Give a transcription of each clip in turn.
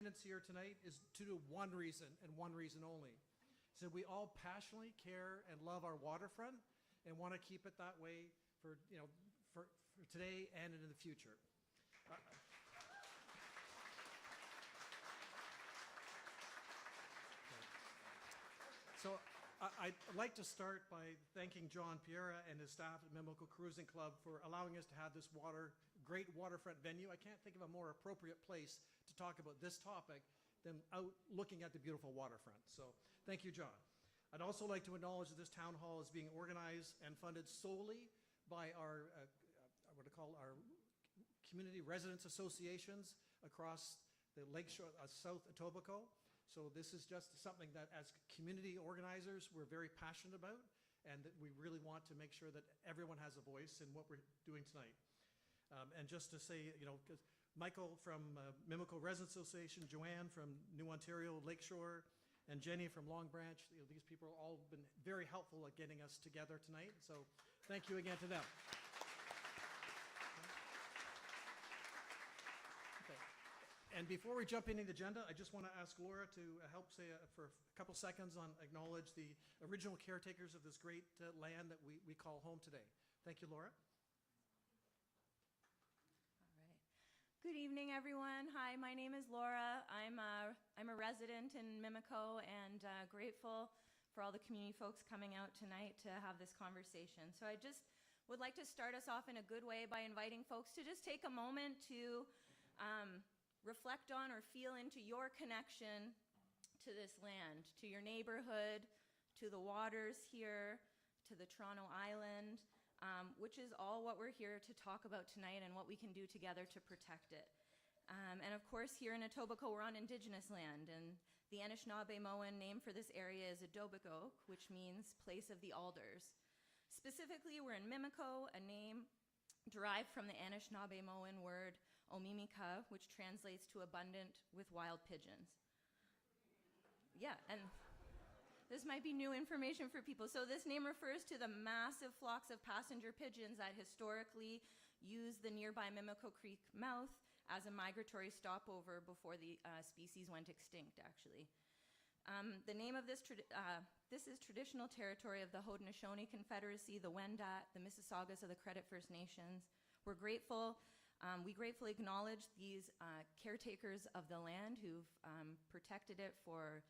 attendance here tonight is due to one reason and one reason only. So we all passionately care and love our waterfront and want to keep it that way for, for today and into the future. So I'd like to start by thanking John Piera and his staff at Mimico Cruising Club for allowing us to have this great waterfront venue. I can't think of a more appropriate place to talk about this topic than out looking at the beautiful waterfront. So thank you, John. I'd also like to acknowledge that this town hall is being organized and funded solely by our, our community residents associations across the Lakeshore, South Etobicoke. So this is just something that as community organizers, we're very passionate about, and that we really want to make sure that everyone has a voice in what we're doing tonight. And just to say, Michael from Mimico Residents Association, Joanne from New Ontario Lakeshore, and Jenny from Long Branch, these people have all been very helpful at getting us together tonight. So thank you again to them. And before we jump into the agenda, I just want to ask Laura to help say for a couple seconds on acknowledge the original caretakers of this great land that we call home today. Thank you, Laura. All right. Good evening, everyone. Hi, my name is Laura. I'm a resident in Mimico and grateful for all the community folks coming out tonight to have this conversation. So I just would like to start us off in a good way by inviting folks to just take a moment to reflect on or feel into your connection to this land, to your neighborhood, to the waters here, to the Toronto Island, which is all what we're here to talk about tonight and what we can do together to protect it. And of course, here in Etobicoke, we're on Indigenous land, and the Anishinaabemowin name for this area is Adobegoak, which means place of the alders. Specifically, we're in Mimico, a name derived from the Anishinaabemowin word Omimika, which translates to abundant with wild pigeons. Yeah, and this might be new information for people. So this name refers to the massive flocks of passenger pigeons that historically used the nearby Mimico Creek mouth as a migratory stopover before the species went extinct, actually. The name of this is traditional territory of the Haudenosaunee Confederacy, the Wendat, the Mississaugas of the Credit First Nations. We're grateful. We gratefully acknowledge these caretakers of the land who've protected it for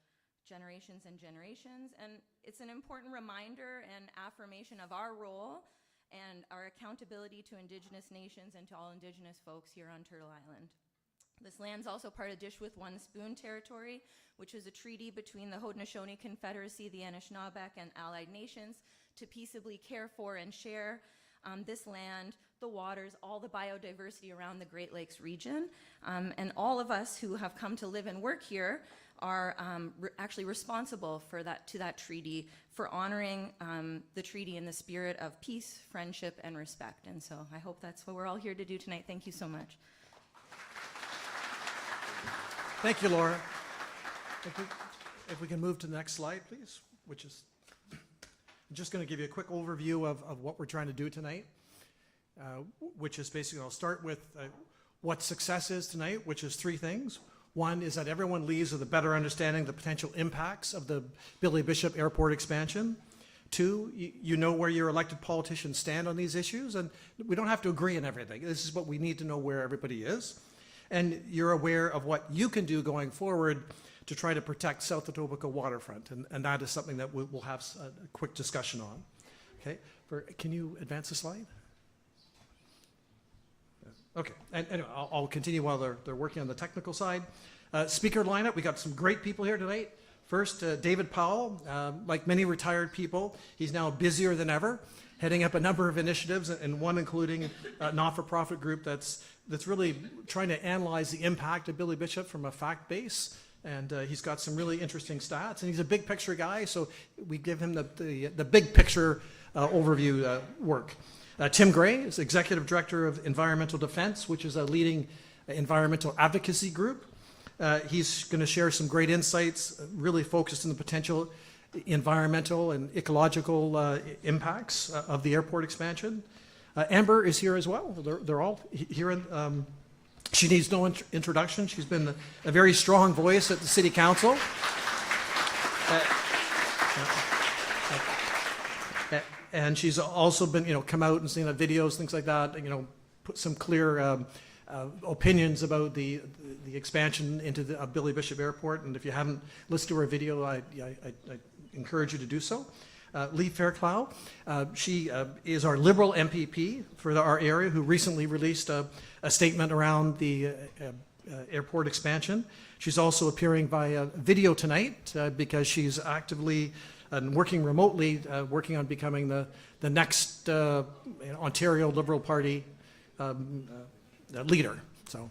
generations and generations. And it's an important reminder and affirmation of our role and our accountability to Indigenous nations and to all Indigenous folks here on Turtle Island. This land's also part of Dish with One Spoon territory, which is a treaty between the Haudenosaunee Confederacy, the Anishinaabeg, and allied nations to peaceably care for and share this land, the waters, all the biodiversity around the Great Lakes region. And all of us who have come to live and work here are actually responsible for that treaty, for honoring the treaty in the spirit of peace, friendship, and respect. And so I hope that's what we're all here to do tonight. Thank you so much. Thank you, Laura. If we can move to the next slide, please, which is I'm just going to give you a quick overview of what we're trying to do tonight, which is basically, I'll start with what success is tonight, which is three things. One is that everyone leaves with a better understanding of the potential impacts of the Billy Bishop Airport expansion. Two, you know where your elected politicians stand on these issues, and we don't have to agree on everything. This is what we need to know where everybody is. And you're aware of what you can do going forward to try to protect South Etobicoke waterfront, and that is something that we'll have a quick discussion on. Okay, can you advance the slide? Okay, and anyway, I'll continue while they're working on the technical side. Speaker lineup, we got some great people here tonight. First, David Powell, like many retired people, he's now busier than ever, heading up a number of initiatives, and one including a not-for-profit group that's really trying to analyze the impact of Billy Bishop from a fact base. And he's got some really interesting stats, and he's a big picture guy, so we give him the big picture overview work. Tim Gray is Executive Director of Environmental Defense, which is a leading environmental advocacy group. He's going to share some great insights, really focused on the potential environmental and ecological impacts of the airport expansion. Amber is here as well. They're all here in She needs no introduction. She's been a very strong voice at the City Council. And she's also been, come out and seen the videos, things like that, put some clear opinions about the expansion into the Billy Bishop Airport. And if you haven't listened to her video, I encourage you to do so. Lee Fairclough, she is our Liberal MPP for our area, who recently released a statement around the airport expansion. She's also appearing via video tonight because she's actively and working remotely, working on becoming the next Ontario Liberal Party leader. So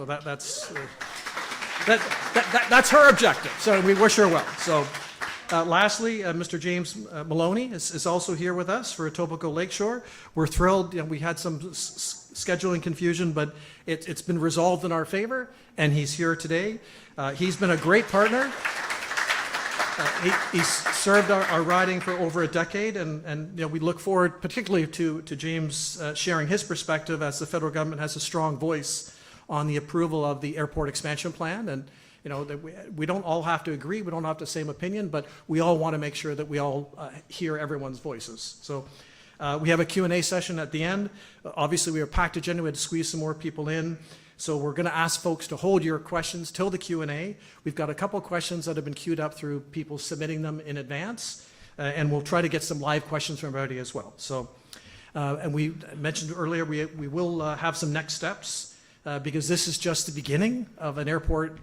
that's her objective. So we wish her well. So lastly, Mr. James Maloney is also here with us for Etobicoke Lakeshore. We're thrilled. We had some scheduling confusion, but it's been resolved in our favor, and he's here today. He's been a great partner. He's served our riding for over a decade, and we look forward particularly to James sharing his perspective as the federal government has a strong voice on the approval of the airport expansion plan. And that we don't all have to agree, we don't have the same opinion, but we all want to make sure that we all hear everyone's voices. So we have a Q&A session at the end. Obviously, we have a packed agenda. We had to squeeze some more people in. So we're going to ask folks to hold your questions till the Q&A. We've got a couple questions that have been queued up through people submitting them in advance, and we'll try to get some live questions from everybody as well. So, and we mentioned earlier, we will have some next steps because this is just the beginning of an airport,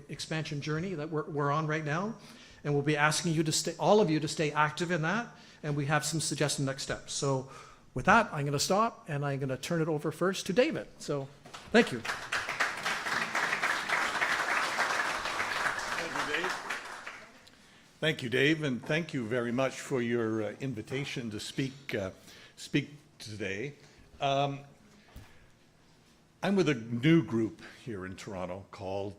expansion journey that we're on right now, and we'll be asking you to all of you to stay active in that, and we have some suggested next steps. So, with that, I'm going to stop, and I'm going to turn it over first to David. So. Thank you. Thank you, Dave, and thank you very much for your invitation to speak today. I'm with a new group here in Toronto called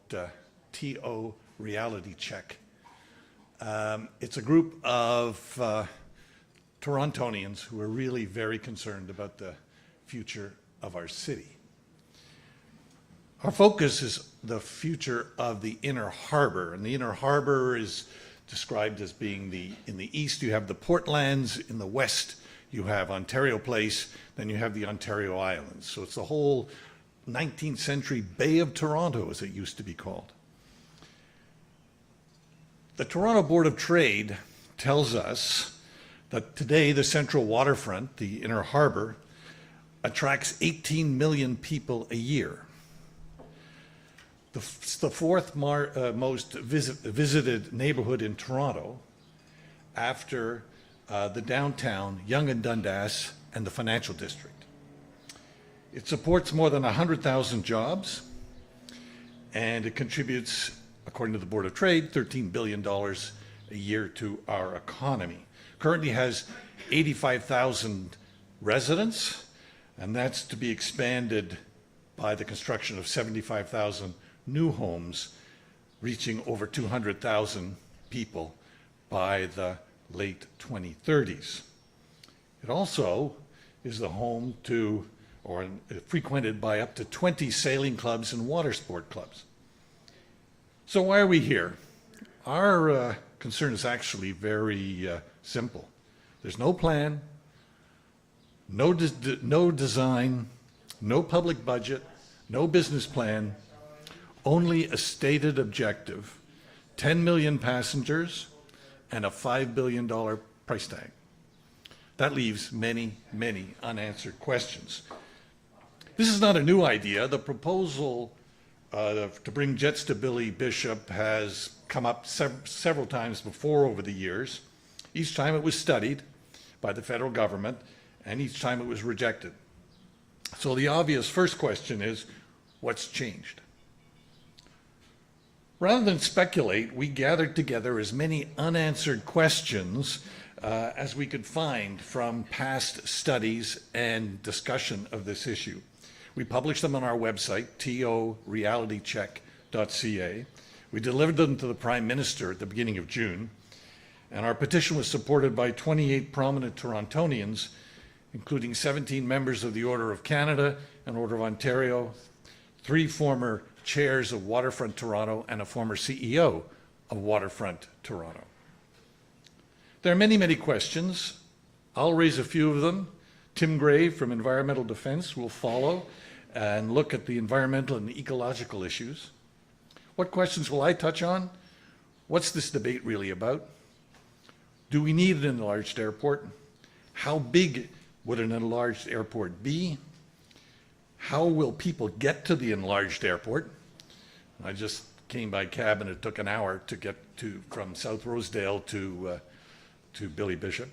TO Reality Check. It's a group of Torontonians who are really very concerned about the future of our city. Our focus is the future of the Inner Harbour, and the Inner Harbour is described as being in the east you have the Portlands, in the west you have Ontario Place, then you have the Ontario Islands. So it's the whole 19th century Bay of Toronto, as it used to be called. The Toronto Board of Trade tells us that today the central waterfront, the Inner Harbour, attracts 18 million people a year. It's the fourth most visited neighborhood in Toronto after the downtown, Yonge and Dundas, and the financial district. It supports more than 100,000 jobs, and it contributes, according to the Board of Trade, $13 billion a year to our economy. Currently has 85,000 residents, and that's to be expanded by the construction of 75,000 new homes, reaching over 200,000 people by the late 2030s. It also is the home to, or frequented by up to 20 sailing clubs and water sport clubs. So why are we here? Our concern is actually very simple. There's no plan, no design, no public budget, no business plan, only a stated objective, 10 million passengers and a $5 billion price tag. That leaves many, many unanswered questions. This is not a new idea. The proposal to bring jets to Billy Bishop has come up several times before over the years. Each time it was studied by the federal government, and each time it was rejected. So the obvious first question is, what's changed? Rather than speculate, we gathered together as many unanswered questions as we could find from past studies and discussion of this issue. We published them on our website, torealitycheck.ca. We delivered them to the Prime Minister at the beginning of June, and our petition was supported by 28 prominent Torontonians, including 17 members of the Order of Canada and Order of Ontario, 3 former chairs of Waterfront Toronto, and a former CEO of Waterfront Toronto. There are many, many questions. I'll raise a few of them. Tim Gray from Environmental Defense will follow and look at the environmental and ecological issues. What questions will I touch on? What's this debate really about? Do we need an enlarged airport? How big would an enlarged airport be? How will people get to the enlarged airport? I just came by cab and it took an hour to get from South Rosedale to Billy Bishop.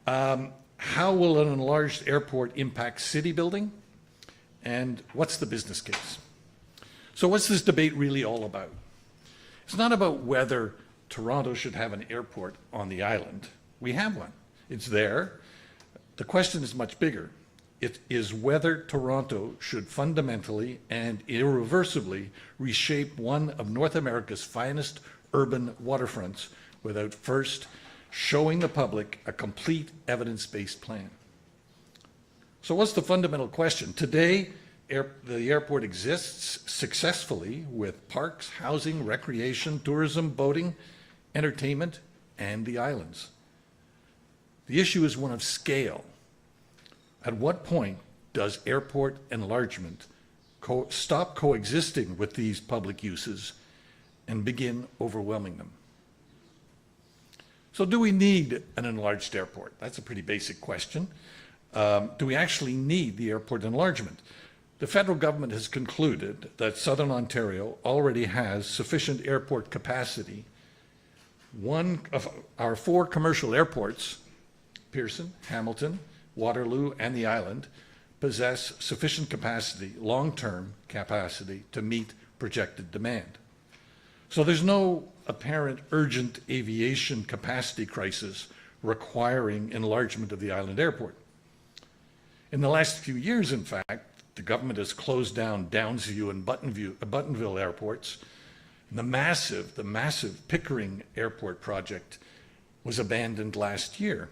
How will an enlarged airport impact city building? And what's the business case? So what's this debate really all about? It's not about whether Toronto should have an airport on the island. We have one. It's there. The question is much bigger. It is whether Toronto should fundamentally and irreversibly reshape one of North America's finest urban waterfronts without first showing the public a complete evidence-based plan. So what's the fundamental question? Today, the airport exists successfully with parks, housing, recreation, tourism, boating, entertainment, and the islands. The issue is one of scale. At what point does airport enlargement stop coexisting with these public uses and begin overwhelming them? So do we need an enlarged airport? That's a pretty basic question. Do we actually need the airport enlargement? The federal government has concluded that Southern Ontario already has sufficient airport capacity. One of our 4 commercial airports, Pearson, Hamilton, Waterloo, and the island, possess sufficient capacity, long-term capacity, to meet projected demand. So there's no apparent urgent aviation capacity crisis requiring enlargement of the island airport. In the last few years, in fact, the government has closed down Downsview and Buttonville airports. The massive Pickering Airport project was abandoned last year.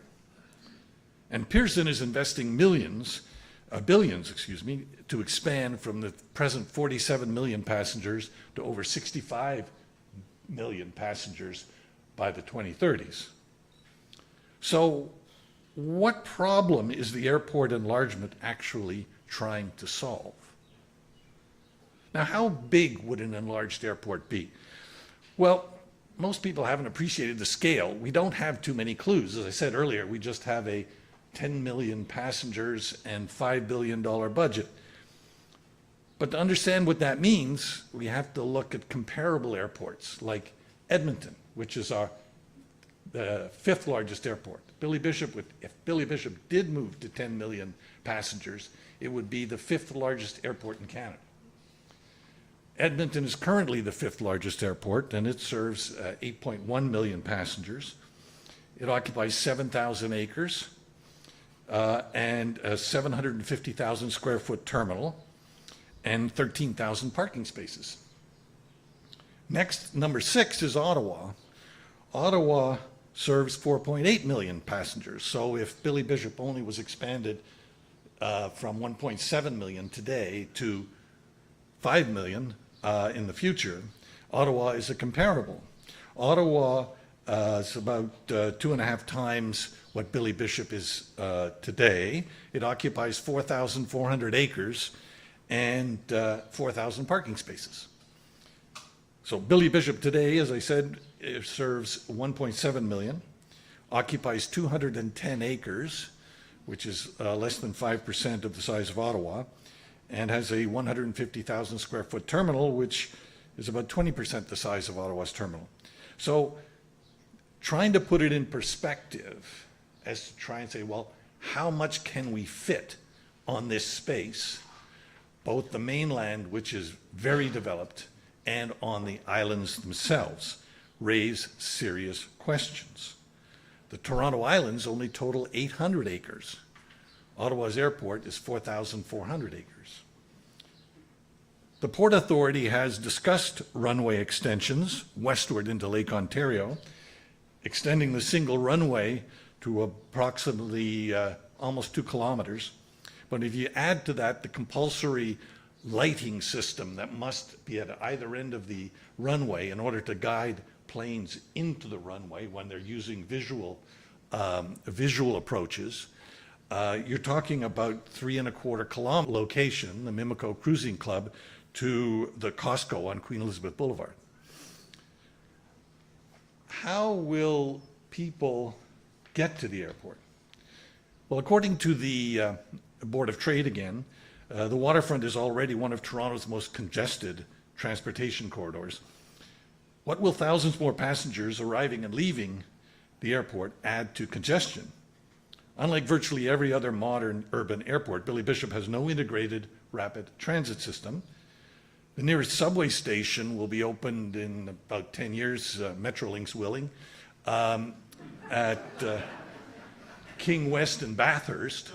And Pearson is investing billions, to expand from the present 47 million passengers to over 65 million passengers by the 2030s. So what problem is the airport enlargement actually trying to solve? Now, how big would an enlarged airport be? Well, most people haven't appreciated the scale. We don't have too many clues. As I said earlier, we just have a 10 million passengers and $5 billion budget. But to understand what that means, we have to look at comparable airports like Edmonton, which is the 5th largest airport. If Billy Bishop did move to 10 million passengers, it would be the 5th largest airport in Canada. Edmonton is currently the 5th largest airport, and it serves 8.1 million passengers. It occupies 7,000 acres and a 750,000 square foot terminal and 13,000 parking spaces. Next, number 6 is Ottawa. Ottawa serves 4.8 million passengers. So if Billy Bishop only was expanded from 1.7 million today to 5 million in the future, Ottawa is a comparable. Ottawa is about 2.5 times what Billy Bishop is today. It occupies 4,400 acres and 4,000 parking spaces. So Billy Bishop today, as I said, it serves 1.7 million, occupies 210 acres, which is less than 5% of the size of Ottawa, and has a 150,000 square foot terminal, which is about 20% the size of Ottawa's terminal. So trying to put it in perspective as to try and say, well, how much can we fit on this space, both the mainland, which is very developed, and on the islands themselves, raise serious questions. The Toronto Islands only total 800 acres. Ottawa's airport is 4,400 acres. The Port Authority has discussed runway extensions westward into Lake Ontario, extending the single runway to approximately almost 2 kilometers. But if you add to that the compulsory lighting system that must be at either end of the runway in order to guide planes into the runway when they're using visual approaches. You're talking about 3.25 kilometer location, the Mimico Cruising Club, to the Costco on Queen Elizabeth Boulevard. How will people get to the airport? Well, according to the Board of Trade again, the waterfront is already one of Toronto's most congested transportation corridors. What will thousands more passengers arriving and leaving the airport add to congestion? Unlike virtually every other modern urban airport, Billy Bishop has no integrated rapid transit system. The nearest subway station will be opened in about 10 years, Metrolinx willing, at King West and Bathurst,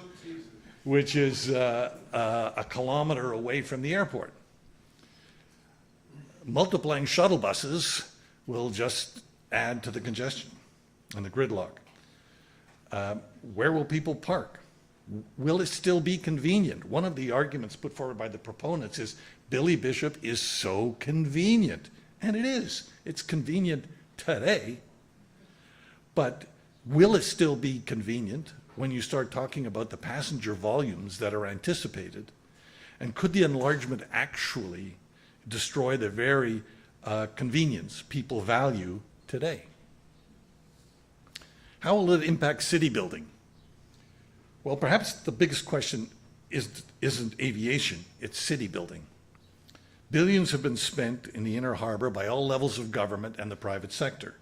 which is a kilometer away from the airport. Multiplying shuttle buses will just add to the congestion and the gridlock. Where will people park? Will it still be convenient? One of the arguments put forward by the proponents is Billy Bishop is so convenient. And it is. It's convenient today. But will it still be convenient when you start talking about the passenger volumes that are anticipated? And could the enlargement actually destroy the very convenience people value today? How will it impact city building? Well, perhaps the biggest question isn't aviation, it's city building. Billions have been spent in the Inner Harbor by all levels of government and the private sector,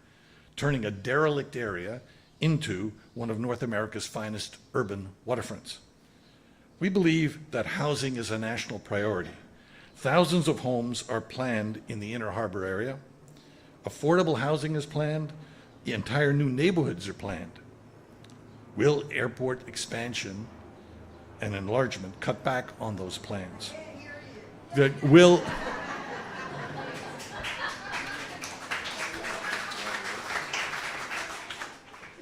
turning a derelict area into one of North America's finest urban waterfronts. We believe that housing is a national priority. Thousands of homes are planned in the Inner Harbor area. Affordable housing is planned. The entire new neighborhoods are planned. Will airport expansion and enlargement cut back on those plans? Will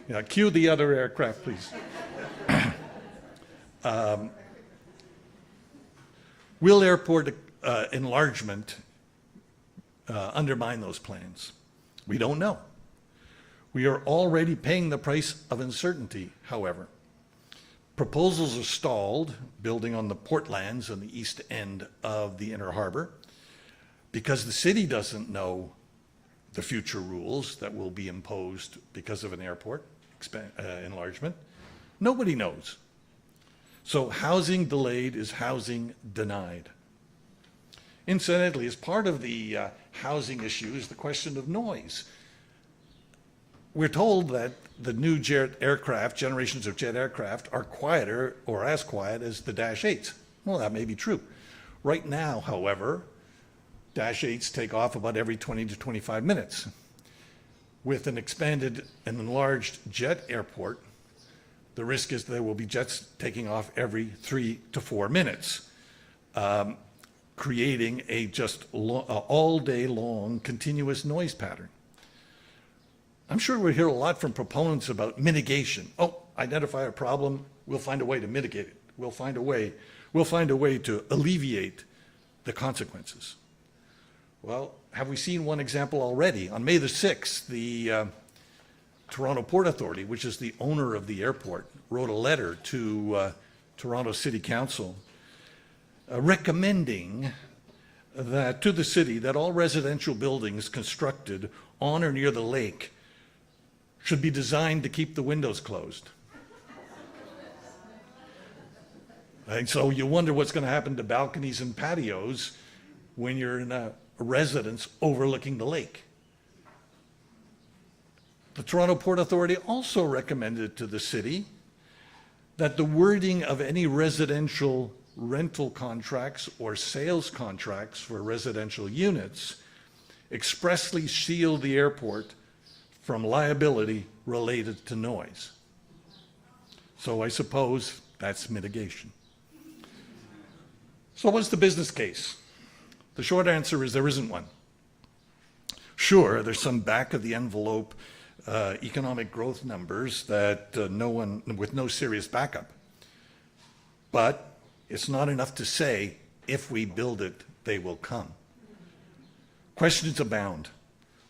yeah, cue the other aircraft, please. Will airport enlargement undermine those plans? We don't know. We are already paying the price of uncertainty, however. Proposals are stalled, building on the portlands on the east end of the Inner Harbor, because the city doesn't know the future rules that will be imposed because of an airport enlargement. Nobody knows. So housing delayed is housing denied. Incidentally, as part of the housing issue is the question of noise. We're told that the new jet aircraft, generations of jet aircraft, are quieter or as quiet as the Dash 8s. Well, that may be true. Right now, however, Dash 8s take off about every 20 to 25 minutes. With an expanded and enlarged jet airport, the risk is there will be jets taking off every 3 to 4 minutes, creating a just all day long continuous noise pattern. I'm sure we'll hear a lot from proponents about mitigation. Oh, identify a problem, we'll find a way to mitigate it. We'll find a way to alleviate the consequences. Well, have we seen one example already? On May the 6th, the Toronto Port Authority, which is the owner of the airport, wrote a letter to Toronto City Council recommending that to the city that all residential buildings constructed on or near the lake should be designed to keep the windows closed. And so you wonder what's going to happen to balconies and patios when you're in a residence overlooking the lake. The Toronto Port Authority also recommended to the city that the wording of any residential rental contracts or sales contracts for residential units expressly shield the airport from liability related to noise. So I suppose that's mitigation. So what's the business case? The short answer is there isn't one. Sure, there's some back of the envelope economic growth numbers that with no serious backup. But it's not enough to say if we build it, they will come. Questions abound.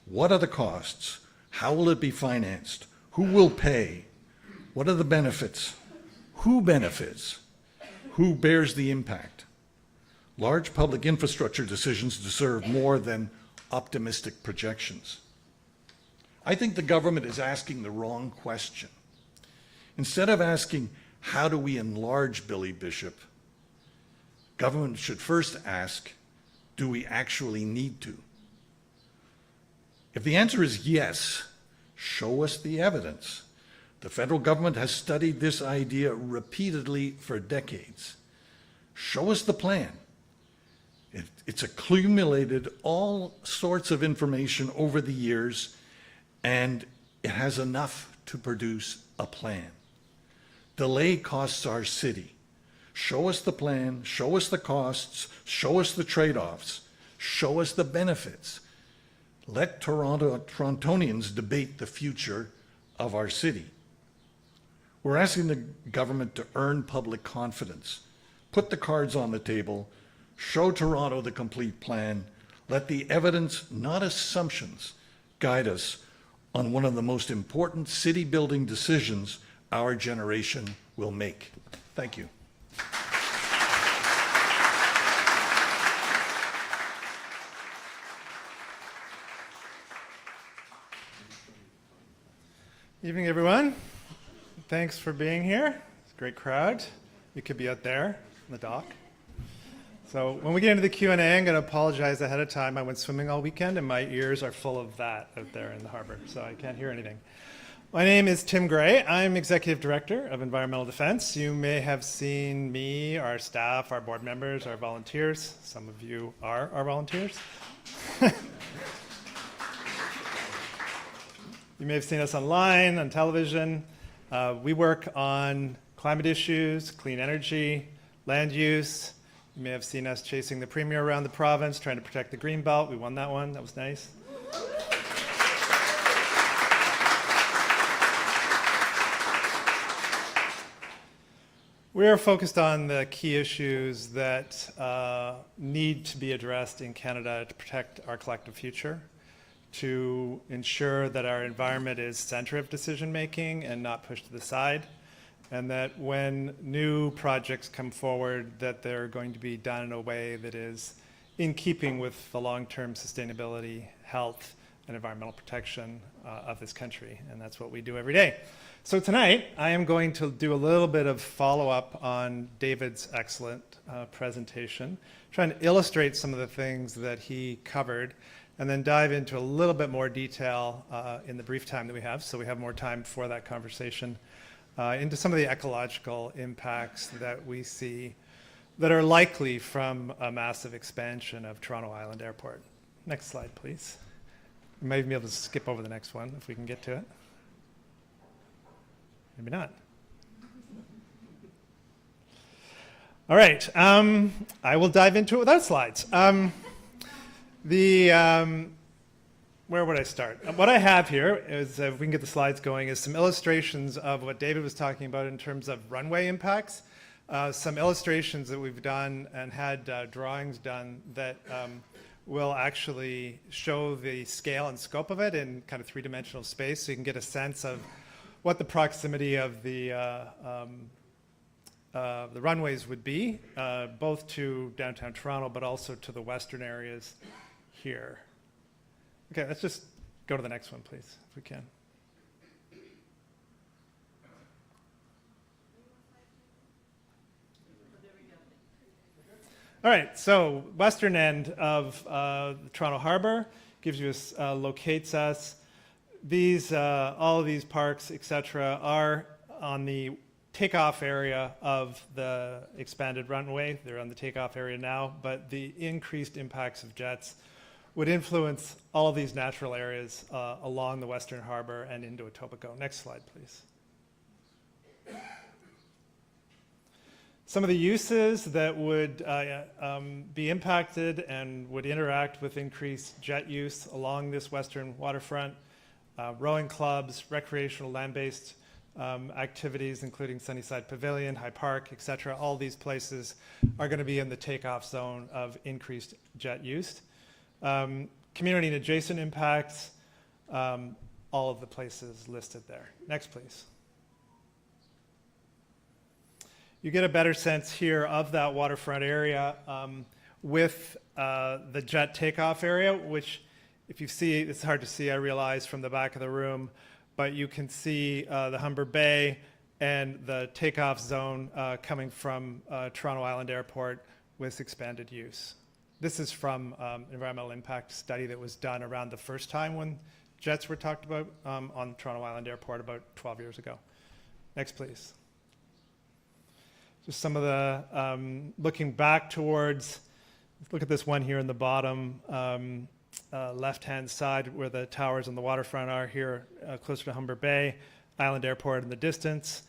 What are the costs? How will it be financed? Who will pay? What are the benefits? Who benefits? Who bears the impact? Large public infrastructure decisions deserve more than optimistic projections. I think the government is asking the wrong question. Instead of asking, how do we enlarge Billy Bishop, government should first ask, do we actually need to? If the answer is yes, show us the evidence. The federal government has studied this idea repeatedly for decades. Show us the plan. It's accumulated all sorts of information over the years, and it has enough to produce a plan. Delay costs our city. Show us the plan, show us the costs, show us the trade-offs, show us the benefits. Let Torontonians debate the future of our city. We're asking the government to earn public confidence. Put the cards on the table, show Toronto the complete plan, let the evidence, not assumptions, guide us on one of the most important city-building decisions our generation will make. Thank you. Evening, everyone. Thanks for being here. It's a great crowd. You could be out there on the dock. So when we get into the Q&A, I'm going to apologize ahead of time. I went swimming all weekend, and my ears are full of that out there in the harbor, so I can't hear anything. My name is Tim Gray. I'm Executive Director of Environmental Defense. You may have seen me, our staff, our board members, our volunteers. Some of you are our volunteers. You may have seen us online, on television. We work on climate issues, clean energy, land use. You may have seen us chasing the premier around the province, trying to protect the green belt. We won that one. That was nice. We are focused on the key issues that need to be addressed in Canada to protect our collective future, to ensure that our environment is center of decision making and not pushed to the side, and that when new projects come forward, that they're going to be done in a way that is in keeping with the long-term sustainability, health, and environmental protection of this country. And that's what we do every day. So tonight, I am going to do a little bit of follow-up on David's excellent presentation, trying to illustrate some of the things that he covered, and then dive into a little bit more detail in the brief time that we have, so we have more time for that conversation, into some of the ecological impacts that we see that are likely from a massive expansion of Toronto Island Airport. Next slide, please. We might even be able to skip over the next one if we can get to it. Maybe not. All right, I will dive into it without slides. Where would I start? What I have here is, if we can get the slides going, is some illustrations of what David was talking about in terms of runway impacts. Some illustrations that we've done and had drawings done that will actually show the scale and scope of it in kind of three-dimensional space, so you can get a sense of what the proximity of the runways would be, both to downtown Toronto, but also to the western areas here. Okay, let's just go to the next one, please, if we can. All right, so western end of the Toronto Harbor gives you locates us. These, all of these parks, etc., are on the takeoff area of the expanded runway. They're on the takeoff area now, but the increased impacts of jets would influence all of these natural areas along the Western Harbor and into Etobicoke. Next slide, please. Some of the uses that would be impacted and would interact with increased jet use along this western waterfront: rowing clubs, recreational land-based activities, including Sunnyside Pavilion, High Park, et cetera. All these places are going to be in the takeoff zone of increased jet use. Community and adjacent impacts, all of the places listed there. Next, please. You get a better sense here of that waterfront area with the jet takeoff area, which if you see, it's hard to see, I realize, from the back of the room, but you can see the Humber Bay and the takeoff zone coming from Toronto Island Airport with expanded use. This is from environmental impact study that was done around the first time when jets were talked about on Toronto Island Airport about 12 years ago. Next, please. Just some of the, looking back towards, look at this one here in the bottom left-hand side where the towers on the waterfront are here, closer to Humber Bay, Island Airport in the distance,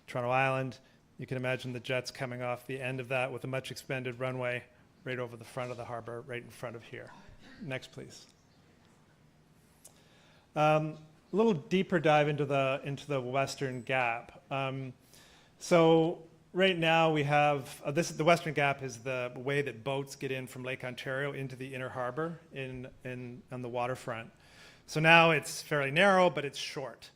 Toronto Island. You can imagine the jets coming off the end of that with a much expanded runway right over the front of the harbor, right in front of here. Next, please. A little deeper dive into the Western Gap. So right now we have, the Western Gap is the way that boats get in from Lake Ontario into the inner harbor on the waterfront. So now it's fairly narrow, but it's short.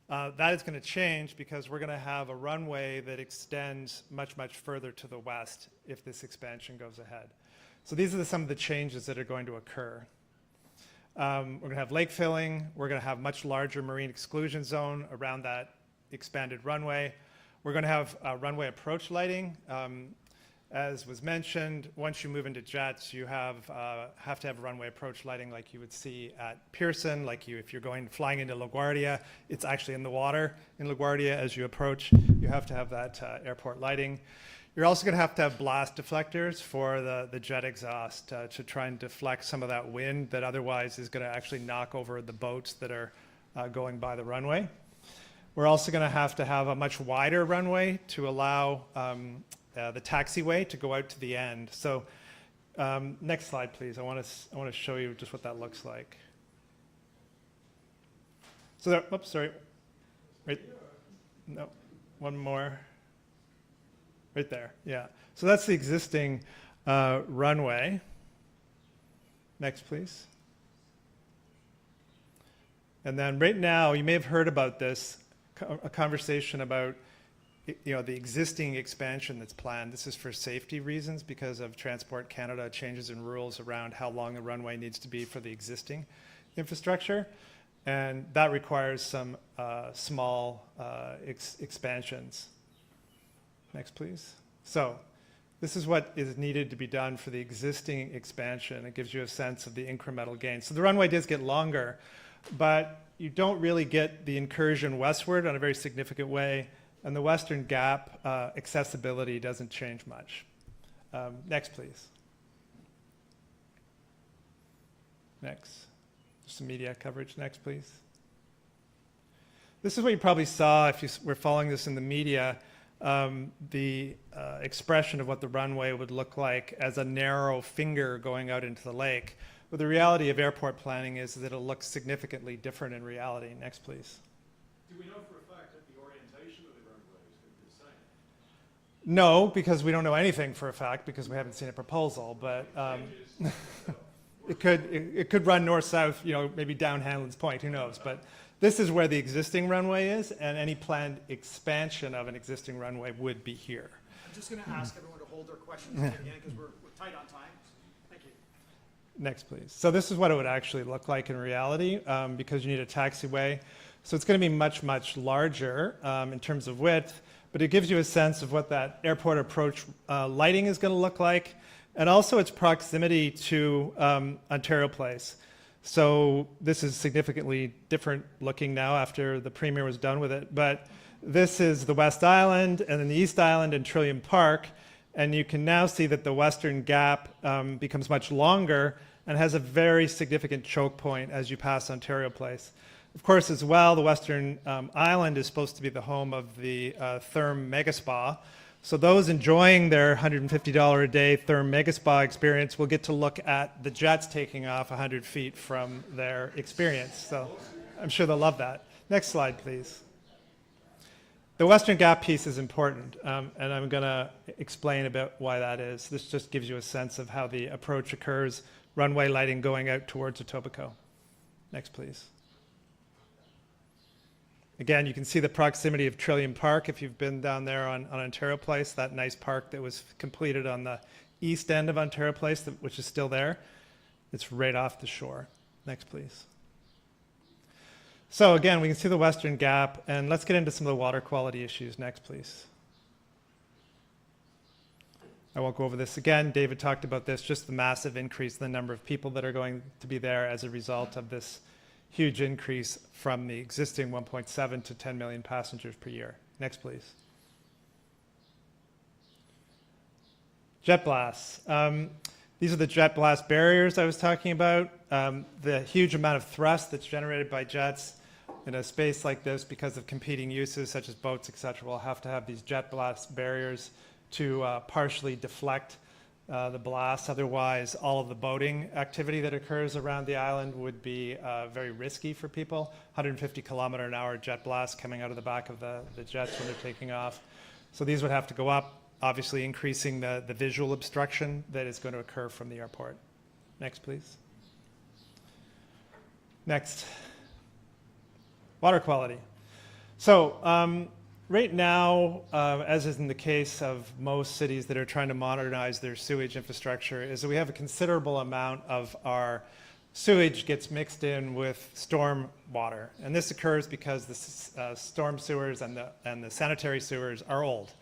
That is going to change because we're going to have a runway that extends much, much further to the west if this expansion goes ahead. So these are some of the changes that are going to occur. We're going to have lake filling. We're going to have much larger marine exclusion zone around that expanded runway. We're going to have runway approach lighting. As was mentioned, once you move into jets, you have to have runway approach lighting like you would see at Pearson, if you're flying into LaGuardia, it's actually in the water in LaGuardia as you approach. You have to have that airport lighting. You're also going to have blast deflectors for the jet exhaust to try and deflect some of that wind that otherwise is going to actually knock over the boats that are going by the runway. We're also going to have a much wider runway to allow the taxiway to go out to the end. So next slide, please. I want to show you just what that looks like. So there, oops, sorry. Right, no, one more. Right there, yeah. So that's the existing runway. Next, please. And then right now, you may have heard about this, a conversation about the existing expansion that's planned. This is for safety reasons because of Transport Canada changes in rules around how long the runway needs to be for the existing infrastructure. And that requires some small expansions. Next, please. So this is what is needed to be done for the existing expansion. It gives you a sense of the incremental gain. So the runway does get longer, but you don't really get the incursion westward in a very significant way. And the Western Gap accessibility doesn't change much. Next, please. Next. Some media coverage. Next, please. This is what you probably saw if you were following this in the media. The expression of what the runway would look like as a narrow finger going out into the lake. But the reality of airport planning is that it'll look significantly different in reality. Next, please. Do we know for a fact that the orientation of the runway is going to be the same? No, because we don't know anything for a fact because we haven't seen a proposal. But it could run north-south, maybe down Hanlon's Point. Who knows? But this is where the existing runway is, and any planned expansion of an existing runway would be here. I'm just going to ask everyone to hold their questions again because we're tight on time. Thank you. Next, please. So this is what it would actually look like in reality because you need a taxiway. So it's going to be much, much larger in terms of width, but it gives you a sense of what that airport approach lighting is going to look like, and also its proximity to Ontario Place. So this is significantly different looking now after the Premier was done with it. But this is the West Island and then the East Island and Trillium Park. And you can now see that the Western Gap becomes much longer and has a very significant choke point as you pass Ontario Place. Of course, as well, the Western Island is supposed to be the home of the Therm Mega Spa. So those enjoying their $150 a day Therm Mega Spa experience will get to look at the jets taking off 100 feet from their experience. So I'm sure they'll love that. Next slide, please. The Western Gap piece is important, and I'm going to explain a bit why that is. This just gives you a sense of how the approach occurs, runway lighting going out towards Etobicoke. Next, please. Again, you can see the proximity of Trillium Park if you've been down there on Ontario Place, that nice park that was completed on the east end of Ontario Place, which is still there. It's right off the shore. Next, please. So again, we can see the Western Gap, and let's get into some of the water quality issues. Next, please. I won't go over this again. David talked about this, just the massive increase in the number of people that are going to be there as a result of this huge increase from the existing 1.7 to 10 million passengers per year. Next, please. Jet blasts. These are the jet blast barriers I was talking about. The huge amount of thrust that's generated by jets in a space like this because of competing uses such as boats, etc. We'll have to have these jet blast barriers to partially deflect the blast. Otherwise, all of the boating activity that occurs around the island would be very risky for people. 150 kilometer an hour jet blast coming out of the back of the jets when they're taking off. So these would have to go up, obviously increasing the visual obstruction that is going to occur from the airport. Next, please. Next. Water quality. So right now, as is in the case of most cities that are trying to modernize their sewage infrastructure, is that we have a considerable amount of our sewage gets mixed in with storm water. And this occurs because the storm sewers and the sanitary sewers are old.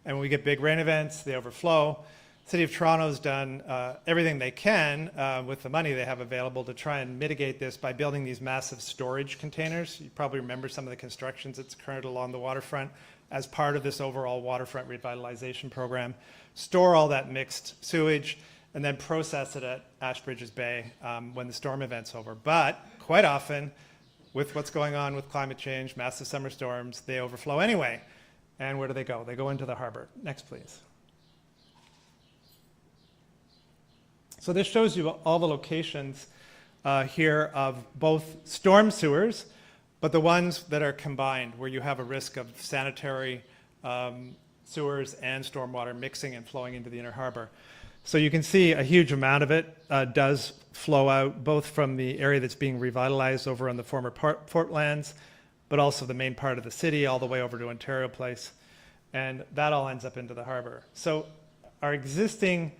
And when we get big rain events, they overflow. City of Toronto's done everything they can with the money they have available to try and mitigate this by building these massive storage containers. You probably remember some of the constructions that's occurred along the waterfront as part of this overall waterfront revitalization program. Store all that mixed sewage and then process it at Ashbridges Bay when the storm event's over. But quite often, with what's going on with climate change, massive summer storms, they overflow anyway. And where do they go? They go into the harbor. Next, please. So this shows you all the locations here of both storm sewers, but the ones that are combined, where you have a risk of sanitary sewers and stormwater mixing and flowing into the inner harbor. So you can see a huge amount of it does flow out, both from the area that's being revitalized over on the former Portlands, but also the main part of the city all the way over to Ontario Place. And that all ends up into the harbor. So our existing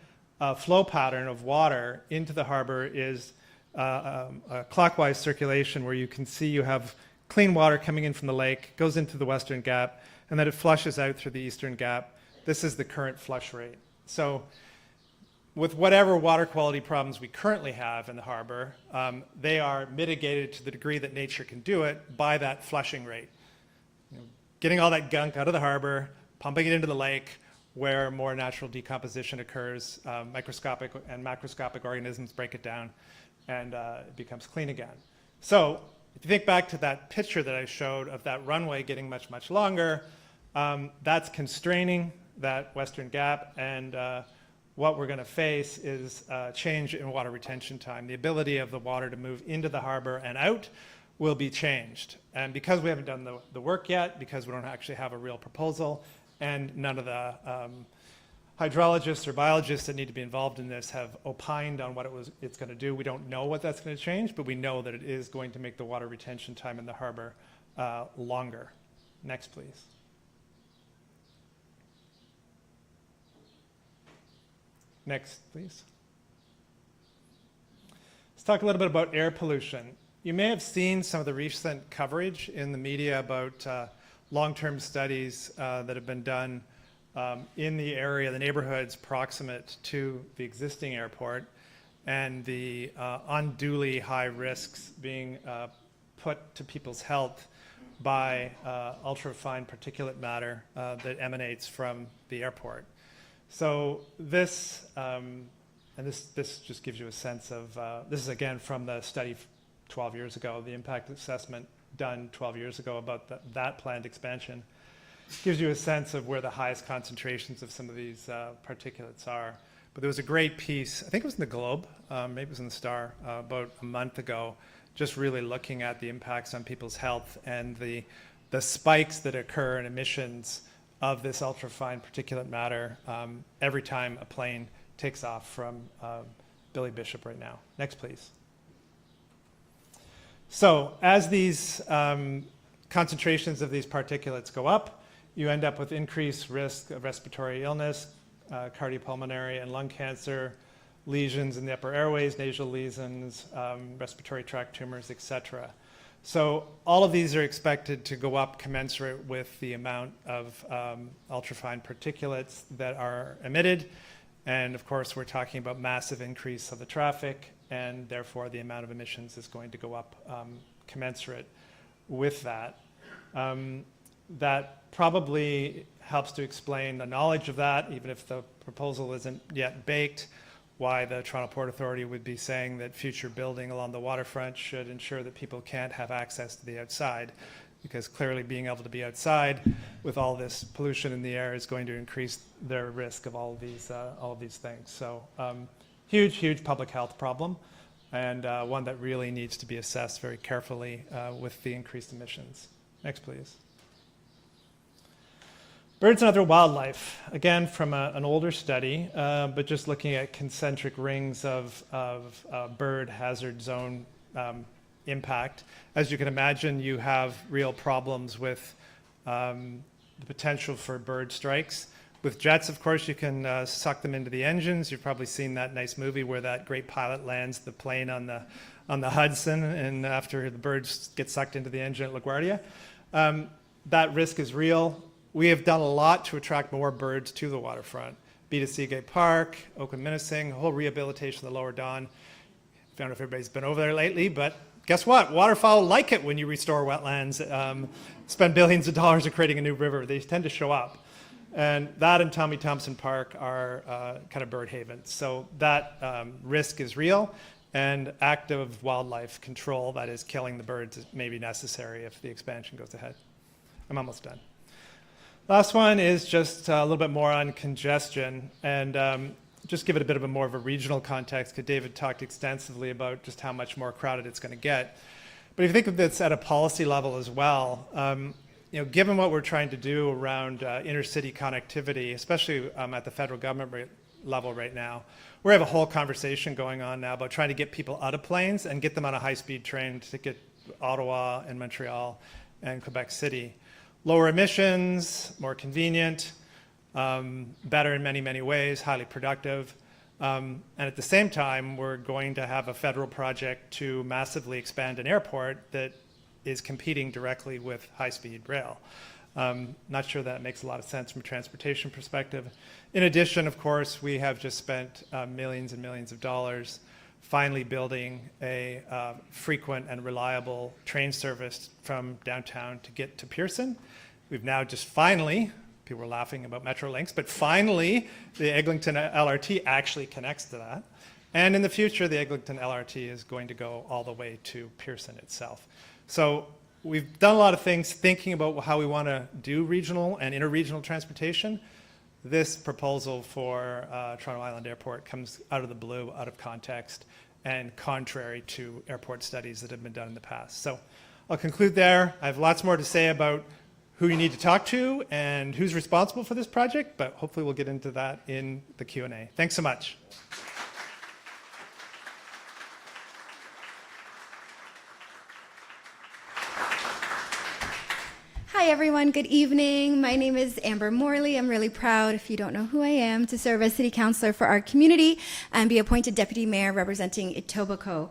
flow pattern of water into the harbor is a clockwise circulation where you can see you have clean water coming in from the lake, goes into the Western Gap, and then it flushes out through the Eastern Gap. This is the current flush rate. So with whatever water quality problems we currently have in the harbor, they are mitigated to the degree that nature can do it by that flushing rate. You know, getting all that gunk out of the harbor, pumping it into the lake, where more natural decomposition occurs, microscopic and macroscopic organisms break it down, and it becomes clean again. So if you think back to that picture that I showed of that runway getting much, much longer, that's constraining that Western Gap, and what we're going to face is a change in water retention time. The ability of the water to move into the harbor and out will be changed. And because we haven't done the work yet, because we don't actually have a real proposal, and none of the hydrologists or biologists that need to be involved in this have opined on what it's going to do. We don't know what that's going to change, but we know that it is going to make the water retention time in the harbor longer. Next, please. Next, please. Let's talk a little bit about air pollution. You may have seen some of the recent coverage in the media about long-term studies that have been done in the area, the neighborhoods proximate to the existing airport, and the unduly high risks being put to people's health by ultrafine particulate matter that emanates from the airport. So this, and this just gives you a sense of, this is again from the study 12 years ago, the impact assessment done 12 years ago about that planned expansion. Gives you a sense of where the highest concentrations of some of these particulates are. But there was a great piece, I think it was in the Globe, maybe it was in the Star, about a month ago, just really looking at the impacts on people's health and the the spikes that occur in emissions of this ultrafine particulate matter every time a plane takes off from Billy Bishop right now. Next, please. So as these concentrations of these particulates go up, you end up with increased risk of respiratory illness, cardiopulmonary and lung cancer, lesions in the upper airways, nasal lesions, respiratory tract tumors, etc. So all of these are expected to go up commensurate with the amount of ultrafine particulates that are emitted. And of course, we're talking about massive increase of the traffic, and therefore the amount of emissions is going to go up commensurate with that. That probably helps to explain the knowledge of that, even if the proposal isn't yet baked, why the Toronto Port Authority would be saying that future building along the waterfront should ensure that people can't have access to the outside, because clearly being able to be outside with all this pollution in the air is going to increase their risk of all of these things. So huge, huge public health problem, and one that really needs to be assessed very carefully with the increased emissions. Next, please. Birds and other wildlife, again from an older study, but just looking at concentric rings of bird hazard zone impact. As you can imagine, you have real problems with the potential for bird strikes. With jets, of course, you can suck them into the engines. You've probably seen that nice movie where that great pilot lands the plane on the Hudson, and after the birds get sucked into the engine at LaGuardia. That risk is real. We have done a lot to attract more birds to the waterfront. Beta Seagate Park, Oakland-Minising, the whole rehabilitation of the Lower Don. I don't know if everybody's been over there lately, but guess what? Waterfowl like it when you restore wetlands, spend billions of dollars on creating a new river. They tend to show up. And that and Tommy Thompson Park are kind of bird havens. So that risk is real, and active wildlife control, that is killing the birds, may be necessary if the expansion goes ahead. I'm almost done. Last one is just a little bit more on congestion, and just give it a bit of more of a regional context, because David talked extensively about just how much more crowded it's going to get. But if you think of this at a policy level as well, given what we're trying to do around intercity connectivity, especially at the federal government level right now, we have a whole conversation going on now about trying to get people out of planes and get them on a high-speed train to get Ottawa and Montreal and Quebec City. Lower emissions, more convenient, better in many, many ways, highly productive. And at the same time, we're going to have a federal project to massively expand an airport that is competing directly with high-speed rail. Not sure that makes a lot of sense from a transportation perspective. In addition, of course, we have just spent millions and millions of dollars finally building a frequent and reliable train service from downtown to get to Pearson. We've now just finally, people were laughing about Metrolinx, but finally the Eglinton LRT actually connects to that. And in the future, the Eglinton LRT is going to go all the way to Pearson itself. So we've done a lot of things thinking about how we want to do regional and interregional transportation. This proposal for Toronto Island Airport comes out of the blue, out of context, and contrary to airport studies that have been done in the past. So I'll conclude there. I have lots more to say about who you need to talk to and who's responsible for this project, but hopefully we'll get into that in the Q&A. Thanks so much. Hi everyone, good evening. My name is Amber Morley. I'm really proud, if you don't know who I am, to serve as City Councillor for our community and be appointed Deputy Mayor representing Etobicoke.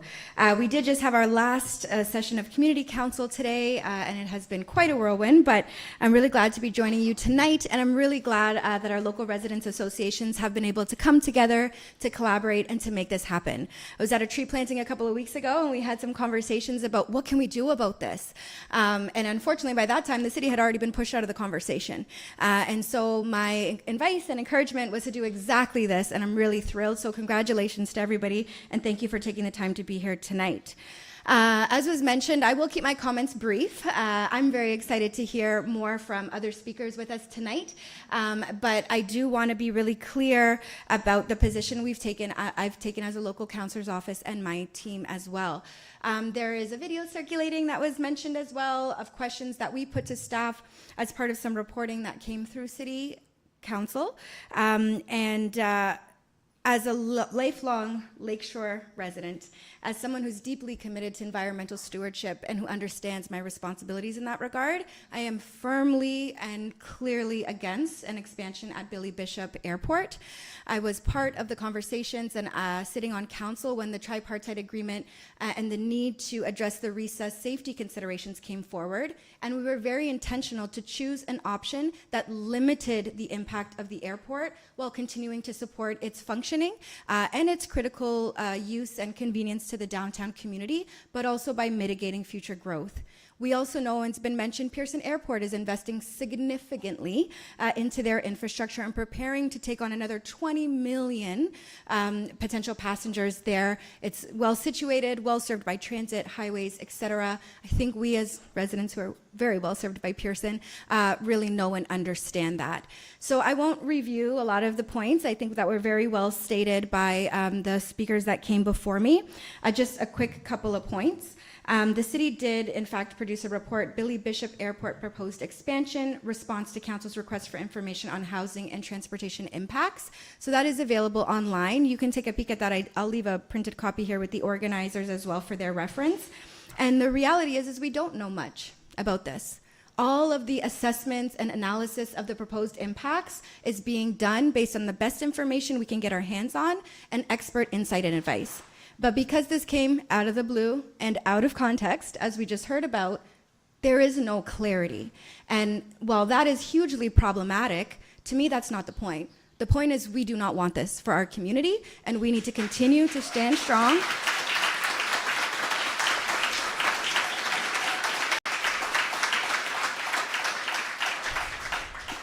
We did just have our last session of Community Council today, and it has been quite a whirlwind, but I'm really glad to be joining you tonight, and I'm really glad that our local residents associations have been able to come together to collaborate and to make this happen. I was at a tree planting a couple of weeks ago, and we had some conversations about what can we do about this. And unfortunately, by that time, the city had already been pushed out of the conversation. And so my advice and encouragement was to do exactly this, and I'm really thrilled. So congratulations to everybody, and thank you for taking the time to be here tonight. As was mentioned, I will keep my comments brief. I'm very excited to hear more from other speakers with us tonight, but I do want to be really clear about the position I've taken as a local councillor's office and my team as well. There is a video circulating that was mentioned as well of questions that we put to staff as part of some reporting that came through City Council. As a lifelong Lakeshore resident, as someone who's deeply committed to environmental stewardship and who understands my responsibilities in that regard, I am firmly and clearly against an expansion at Billy Bishop Airport. I was part of the conversations and sitting on council when the tripartite agreement and the need to address the recess safety considerations came forward, and we were very intentional to choose an option that limited the impact of the airport while continuing to support its functioning and its critical use and convenience to the downtown community, but also by mitigating future growth. We also know, and it's been mentioned, Pearson Airport is investing significantly into their infrastructure and preparing to take on another 20 million potential passengers there. It's well situated, well served by transit, highways, etc. I think we as residents who are very well served by Pearson really know and understand that. So I won't review a lot of the points. I think that were very well stated by the speakers that came before me. Just a quick couple of points. The city did, in fact, produce a report, Billy Bishop Airport Proposed Expansion, Response to Council's Request for Information on Housing and Transportation Impacts. So that is available online. You can take a peek at that. I'll leave a printed copy here with the organizers as well for their reference. And the reality is we don't know much about this. All of the assessments and analysis of the proposed impacts is being done based on the best information we can get our hands on and expert insight and advice. But because this came out of the blue and out of context, as we just heard about, there is no clarity. And while that is hugely problematic, to me, that's not the point. The point is we do not want this for our community, and we need to continue to stand strong.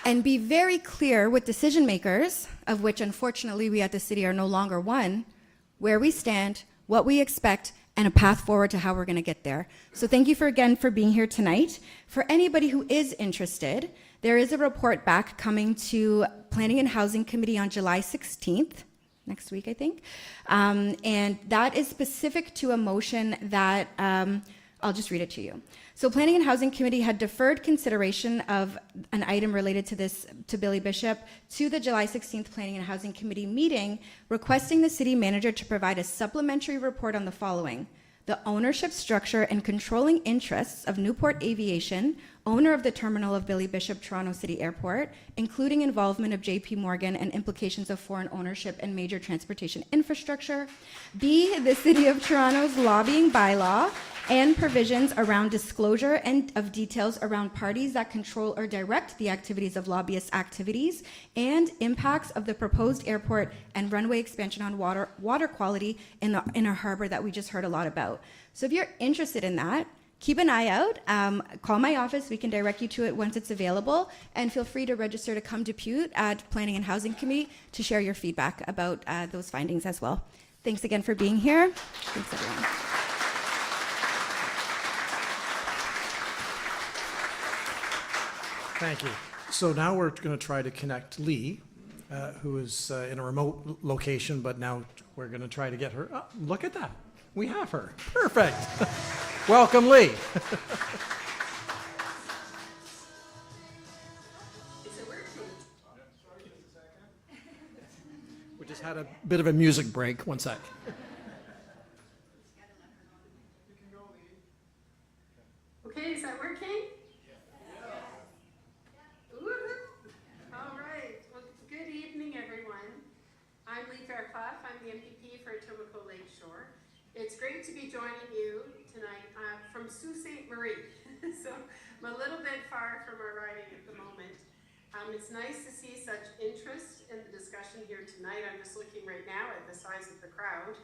And be very clear with decision makers, of which unfortunately we at the city are no longer one, where we stand, what we expect, and a path forward to how we're going to get there. So thank you again for being here tonight. For anybody who is interested, there is a report back coming to Planning and Housing Committee on July 16th, next week, I think. And that is specific to a motion that, I'll just read it to you. So Planning and Housing Committee had deferred consideration of an item related to this, to Billy Bishop, to the July 16th Planning and Housing Committee meeting, requesting the city manager to provide a supplementary report on the following: the ownership structure and controlling interests of Newport Aviation, owner of the terminal of Billy Bishop Toronto City Airport, including involvement of JP Morgan and implications of foreign ownership and major transportation infrastructure. B, the City of Toronto's lobbying bylaw and provisions around disclosure and of details around parties that control or direct the activities of lobbyist activities, and impacts of the proposed airport and runway expansion on water quality in a harbor that we just heard a lot about. So if you're interested in that, keep an eye out. Call my office. We can direct you to it once it's available. And feel free to register to come to Pute at Planning and Housing Committee to share your feedback about those findings as well. Thanks again for being here. Thanks, everyone. Thank you. So now we're going to try to connect Lee, who is in a remote location, but now we're going to try to get her. Oh, look at that. We have her. Perfect. Welcome, Lee. We just had a bit of a music break. One sec. Okay, is that working? All right. Well, good evening, everyone. I'm Lee Fairclough. I'm the MPP for Etobicoke Lakeshore. It's great to be joining you tonight from Sault Ste. Marie. So I'm a little bit far from our riding at the moment. It's nice to see such interest in the discussion here tonight. I'm just looking right now at the size of the crowd.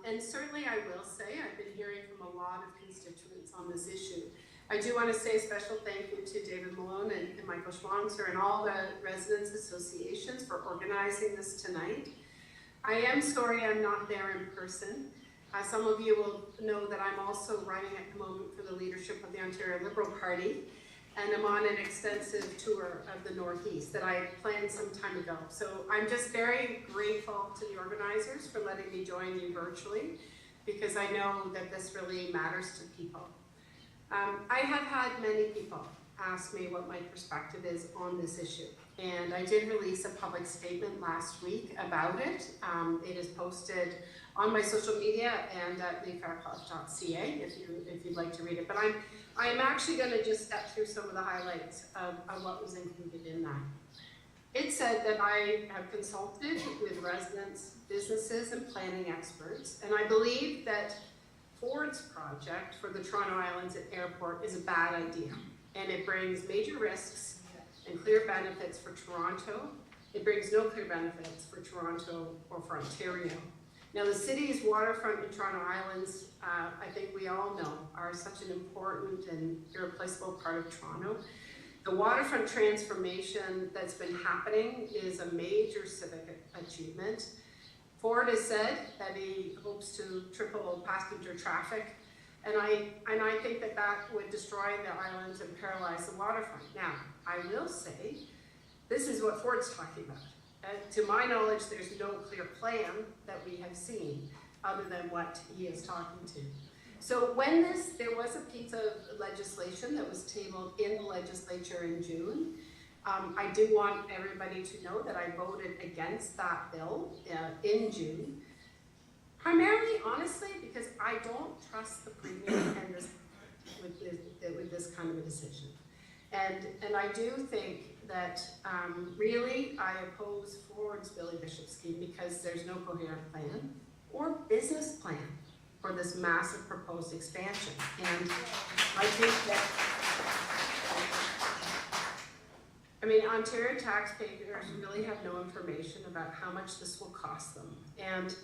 And certainly I will say I've been hearing from a lot of constituents on this issue. I do want to say a special thank you to David Malone and Michael Schwanzer and all the residents associations for organizing this tonight. I am sorry I'm not there in person. Some of you will know that I'm also running at the moment for the leadership of the Ontario Liberal Party, and I'm on an extensive tour of the Northeast that I planned some time ago. So I'm just very grateful to the organizers for letting me join you virtually, because I know that this really matters to people. I have had many people ask me what my perspective is on this issue, and I did release a public statement last week about it. It is posted on my social media and at leafairclough.ca if you'd like to read it. But I'm actually going to just step through some of the highlights of what was included in that. It said that I have consulted with residents, businesses, and planning experts, and I believe that Ford's project for the Toronto Islands Airport is a bad idea, and it brings major risks and clear benefits for Toronto. It brings no clear benefits for Toronto or for Ontario. Now, the city's waterfront in Toronto Islands, I think we all know, are such an important and irreplaceable part of Toronto. The waterfront transformation that's been happening is a major civic achievement. Ford has said that he hopes to triple passenger traffic, and I think that that would destroy the islands and paralyze the waterfront. Now, I will say, this is what Ford's talking about. To my knowledge, there's no clear plan that we have seen other than what he is talking to. So when there was a piece of legislation that was tabled in the legislature in June, I do want everybody to know that I voted against that bill in June, primarily, honestly, because I don't trust the Premier and with this kind of a decision. And I do think that really I oppose Ford's Billy Bishop scheme because there's no coherent plan or business plan for this massive proposed expansion. And I think that, Ontario taxpayers really have no information about how much this will cost them. And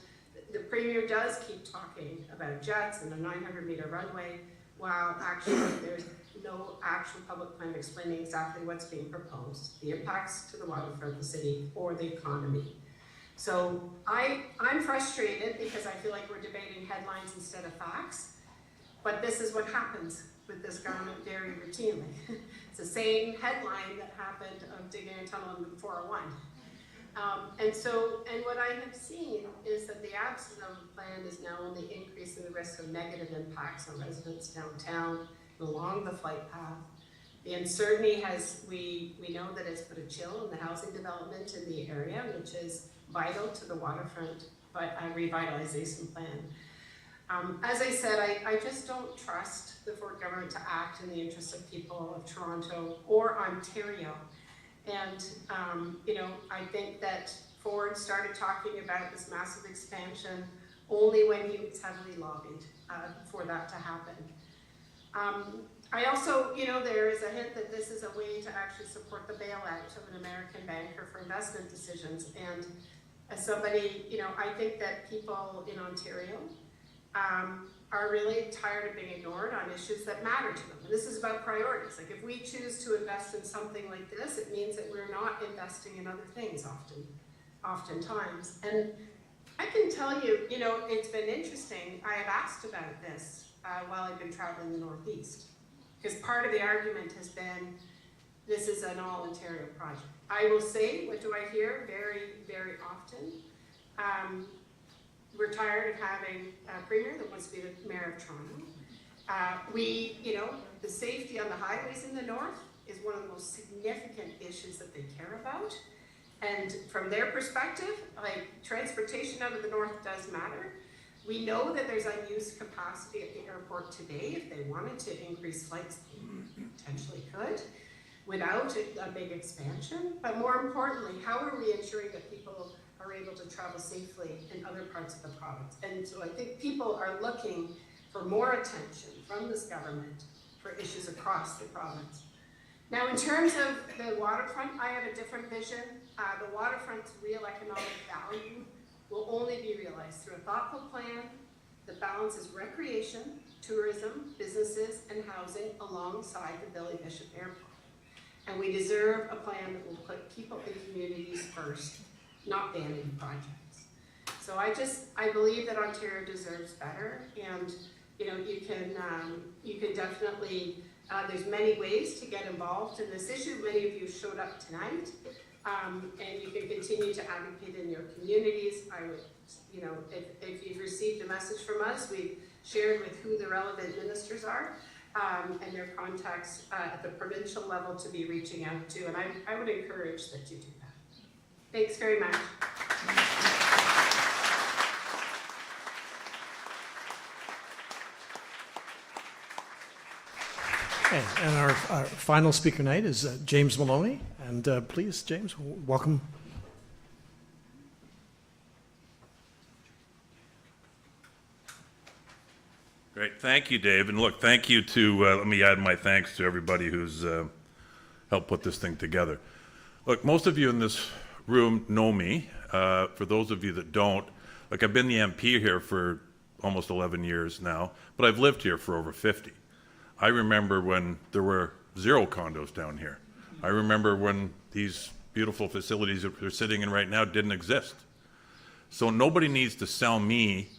the Premier does keep talking about jets and a 900-meter runway, while actually there's no actual public plan explaining exactly what's being proposed, the impacts to the waterfront, the city, or the economy. So I'm frustrated because I feel like we're debating headlines instead of facts, but this is what happens with this government very routinely. It's the same headline that happened of digging a tunnel in the 401. And what I have seen is that the absence of a plan is now only increasing the risk of negative impacts on residents downtown and along the flight path. The uncertainty we know that it's put a chill in the housing development in the area, which is vital to the waterfront revitalization plan. As I said, I just don't trust the Ford government to act in the interests of people of Toronto or Ontario. And, I think that Ford started talking about this massive expansion only when he was heavily lobbied for that to happen. I also, there is a hint that this is a way to actually support the bailout of an American banker for investment decisions. And as somebody, I think that people in Ontario are really tired of being ignored on issues that matter to them. And this is about priorities. Like if we choose to invest in something like this, it means that we're not investing in other things oftentimes. And I can tell you, it's been interesting. I have asked about this while I've been traveling the Northeast, because part of the argument has been this is an all-Ontario project. I will say, what do I hear very, very often? We're tired of having a Premier that wants to be the Mayor of Toronto. The safety on the highways in the north is one of the most significant issues that they care about. And from their perspective, transportation out of the north does matter. We know that there's unused capacity at the airport today. If they wanted to increase flights, they potentially could without a big expansion. But more importantly, how are we ensuring that people are able to travel safely in other parts of the province? And so I think people are looking for more attention from this government for issues across the province. Now, in terms of the waterfront, I have a different vision. The waterfront's real economic value will only be realized through a thoughtful plan that balances recreation, tourism, businesses, and housing alongside the Billy Bishop Airport. And we deserve a plan that will put people and communities first, not vanity projects. So I believe that Ontario deserves better, and, you know, you can definitely, there's many ways to get involved in this issue. Many of you showed up tonight, and you can continue to advocate in your communities. I would, you know, if you've received a message from us, we've shared with who the relevant ministers are, and their contacts at the provincial level to be reaching out to, and I would encourage that you do that. Thanks very much. Okay, and our final speaker tonight is James Maloney. And please, James, welcome. Great, thank you, Dave. And look, thank you to, let me add my thanks to everybody who's helped put this thing together. Look, most of you in this room know me. For those of you that don't, like, I've been the MP here for almost 11 years now, but I've lived here for over 50. I remember when there were 0 condos down here. I remember when these beautiful facilities that we're sitting in right now didn't exist. So nobody needs to sell me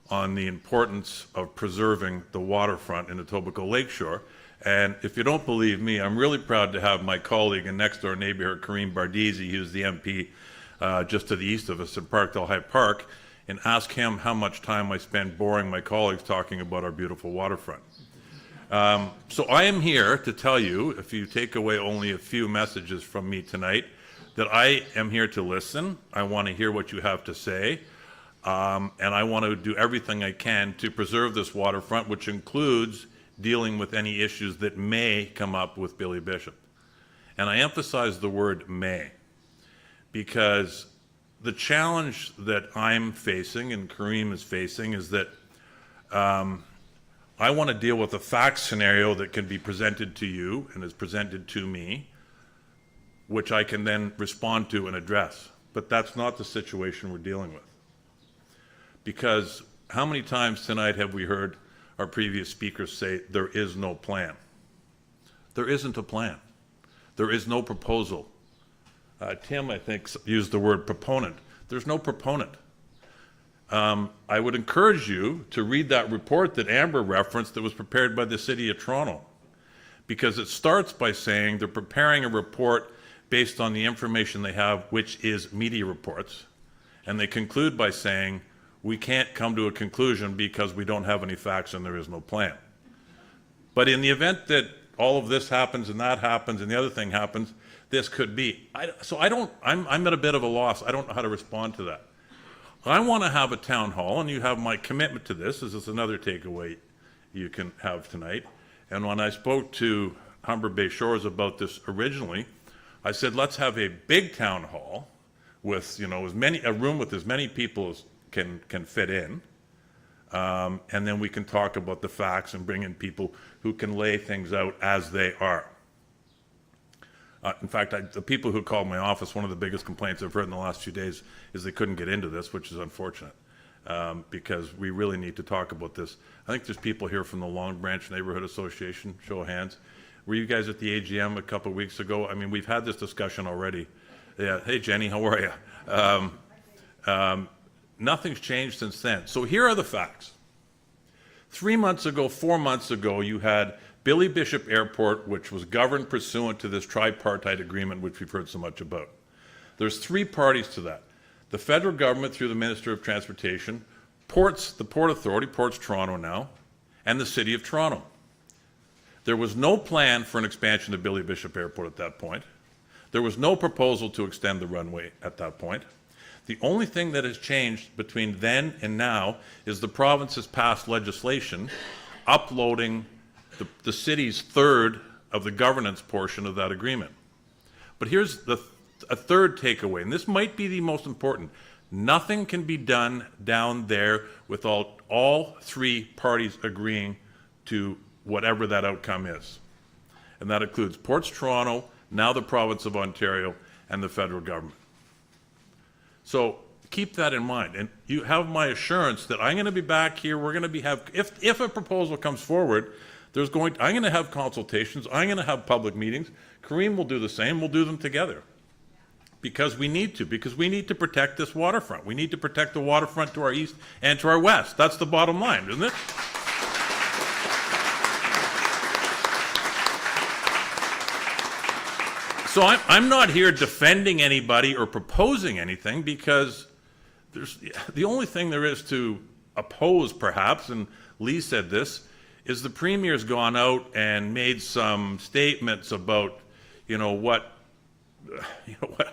on the importance of preserving the waterfront in Etobicoke Lakeshore. And if you don't believe me, I'm really proud to have my colleague and next door neighbor here, Karim Bardisi, who's the MP just to the east of us in Parkdale High Park, and ask him how much time I spend boring my colleagues talking about our beautiful waterfront. So I am here to tell you, if you take away only a few messages from me tonight, that I am here to listen. I want to hear what you have to say. And I want to do everything I can to preserve this waterfront, which includes dealing with any issues that may come up with Billy Bishop. And I emphasize the word may, because the challenge that I'm facing and Karim is facing is that I want to deal with a fact scenario that can be presented to you and is presented to me, which I can then respond to and address. But that's not the situation we're dealing with. Because how many times tonight have we heard our previous speakers say there is no plan? There isn't a plan. There is no proposal. Tim, I think, used the word proponent. There's no proponent. I would encourage you to read that report that Amber referenced that was prepared by the City of Toronto, because it starts by saying they're preparing a report based on the information they have, which is media reports, and they conclude by saying, we can't come to a conclusion because we don't have any facts and there is no plan. But in the event that all of this happens and that happens and the other thing happens, this could be. I'm at a bit of a loss. I don't know how to respond to that. I want to have a town hall, and you have my commitment to this. This is another takeaway you can have tonight. And when I spoke to Humber Bay Shores about this originally, I said, let's have a big town hall with, you know, a room with as many people as can fit in, and then we can talk about the facts and bring in people who can lay things out as they are. In fact, the people who called my office, one of the biggest complaints I've heard in the last few days is they couldn't get into this, which is unfortunate, because we really need to talk about this. I think there's people here from the Long Branch Neighborhood Association. Show of hands. Were you guys at the AGM a couple of weeks ago? I mean, we've had this discussion already. Yeah. Hey, Jenny, how are you? Nothing's changed since then. So here are the facts. 3 months ago, 4 months ago, you had Billy Bishop Airport, which was governed pursuant to this tripartite agreement, which we've heard so much about. There's 3 parties to that. The federal government through the Minister of Transportation, Ports, the Port Authority, Ports Toronto now, and the City of Toronto. There was no plan for an expansion of Billy Bishop Airport at that point. There was no proposal to extend the runway at that point. The only thing that has changed between then and now is the province has passed legislation uploading the city's third of the governance portion of that agreement. But here's a third takeaway, and this might be the most important. Nothing can be done down there without all 3 parties agreeing to whatever that outcome is. And that includes Ports Toronto, now the province of Ontario, and the federal government. So keep that in mind, and you have my assurance that I'm going to be back here. We're going to have, if a proposal comes forward, I'm going to have consultations. I'm going to have public meetings. Karim will do the same. We'll do them together. because we need to protect this waterfront. We need to protect the waterfront to our east and to our west. That's the bottom line, isn't it? So I'm not here defending anybody or proposing anything, because the only thing there is to oppose, perhaps, and Lee said this, is the Premier's gone out and made some statements about, what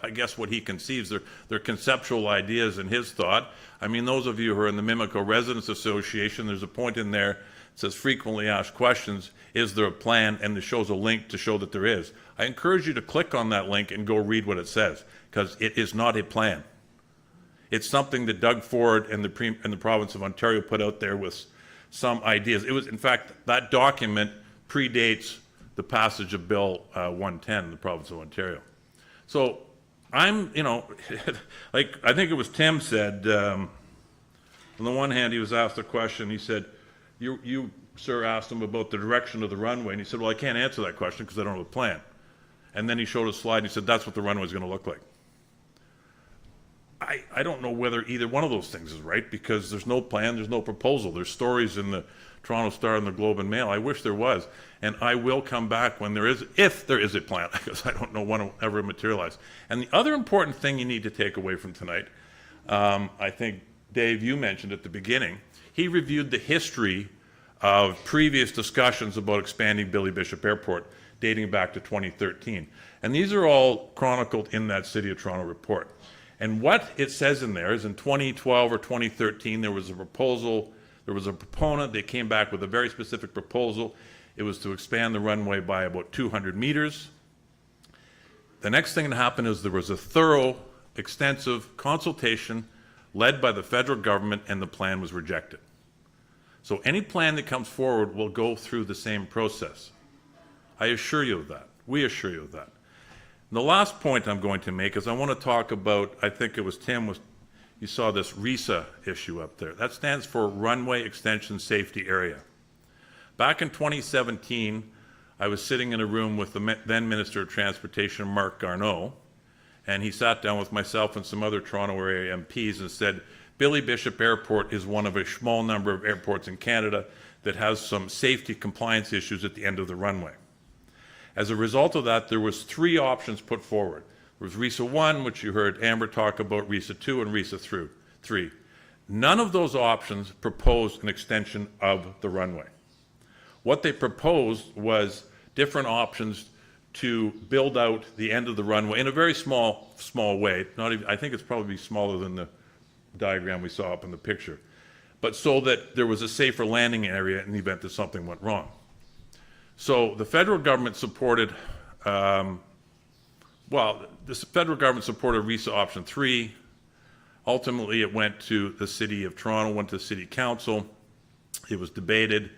I guess what he conceives, their conceptual ideas and his thought. I mean, those of you who are in the Mimico Residents Association, there's a point in there that says frequently asked questions, is there a plan? And it shows a link to show that there is. I encourage you to click on that link and go read what it says, because it is not a plan. It's something that Doug Ford and the province of Ontario put out there with some ideas. It was, in fact, that document predates the passage of Bill 110 in the province of Ontario. So I'm, like I think it was Tim said, on the one hand, he was asked a question. He said, you, sir, asked him about the direction of the runway. And he said, well, I can't answer that question because I don't have a plan. And then he showed a slide and he said, that's what the runway is going to look like. I don't know whether either one of those things is right, because there's no plan, there's no proposal. There's stories in the Toronto Star and the Globe and Mail. I wish there was. And I will come back when there is, if there is a plan, because I don't know when it will ever materialize. And the other important thing you need to take away from tonight, I think, Dave, you mentioned at the beginning, he reviewed the history of previous discussions about expanding Billy Bishop Airport dating back to 2013. And these are all chronicled in that City of Toronto report. And what it says in there is in 2012 or 2013, there was a proposal, there was a proponent, they came back with a very specific proposal. It was to expand the runway by about 200 meters. The next thing that happened is there was a thorough, extensive consultation led by the federal government, and the plan was rejected. So any plan that comes forward will go through the same process. I assure you of that. We assure you of that. The last point I'm going to make is I want to talk about, I think it was Tim, you saw this RESA issue up there. That stands for Runway Extension Safety Area. Back in 2017, I was sitting in a room with the then Minister of Transportation, Marc Garneau, and he sat down with myself and some other Toronto area MPs and said, Billy Bishop Airport is one of a small number of airports in Canada that has some safety compliance issues at the end of the runway. As a result of that, there was 3 options put forward. There was RESA 1, which you heard Amber talk about, RESA 2, and RESA 3. None of those options proposed an extension of the runway. What they proposed was different options to build out the end of the runway in a very small way. Not even, I think it's probably smaller than the diagram we saw up in the picture, but so that there was a safer landing area in the event that something went wrong. So the federal government supported, the federal government supported RESA option 3. Ultimately, it went to the City of Toronto, went to the City Council. It was debated.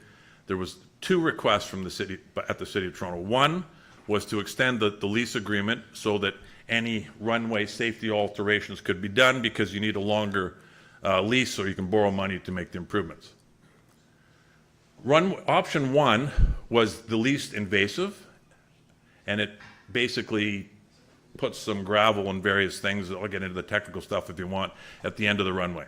There was 2 requests from the city, at the City of Toronto. One was to extend the lease agreement so that any runway safety alterations could be done, because you need a longer lease so you can borrow money to make the improvements. Option 1 was the least invasive, and it basically puts some gravel and various things, I'll get into the technical stuff if you want, at the end of the runway.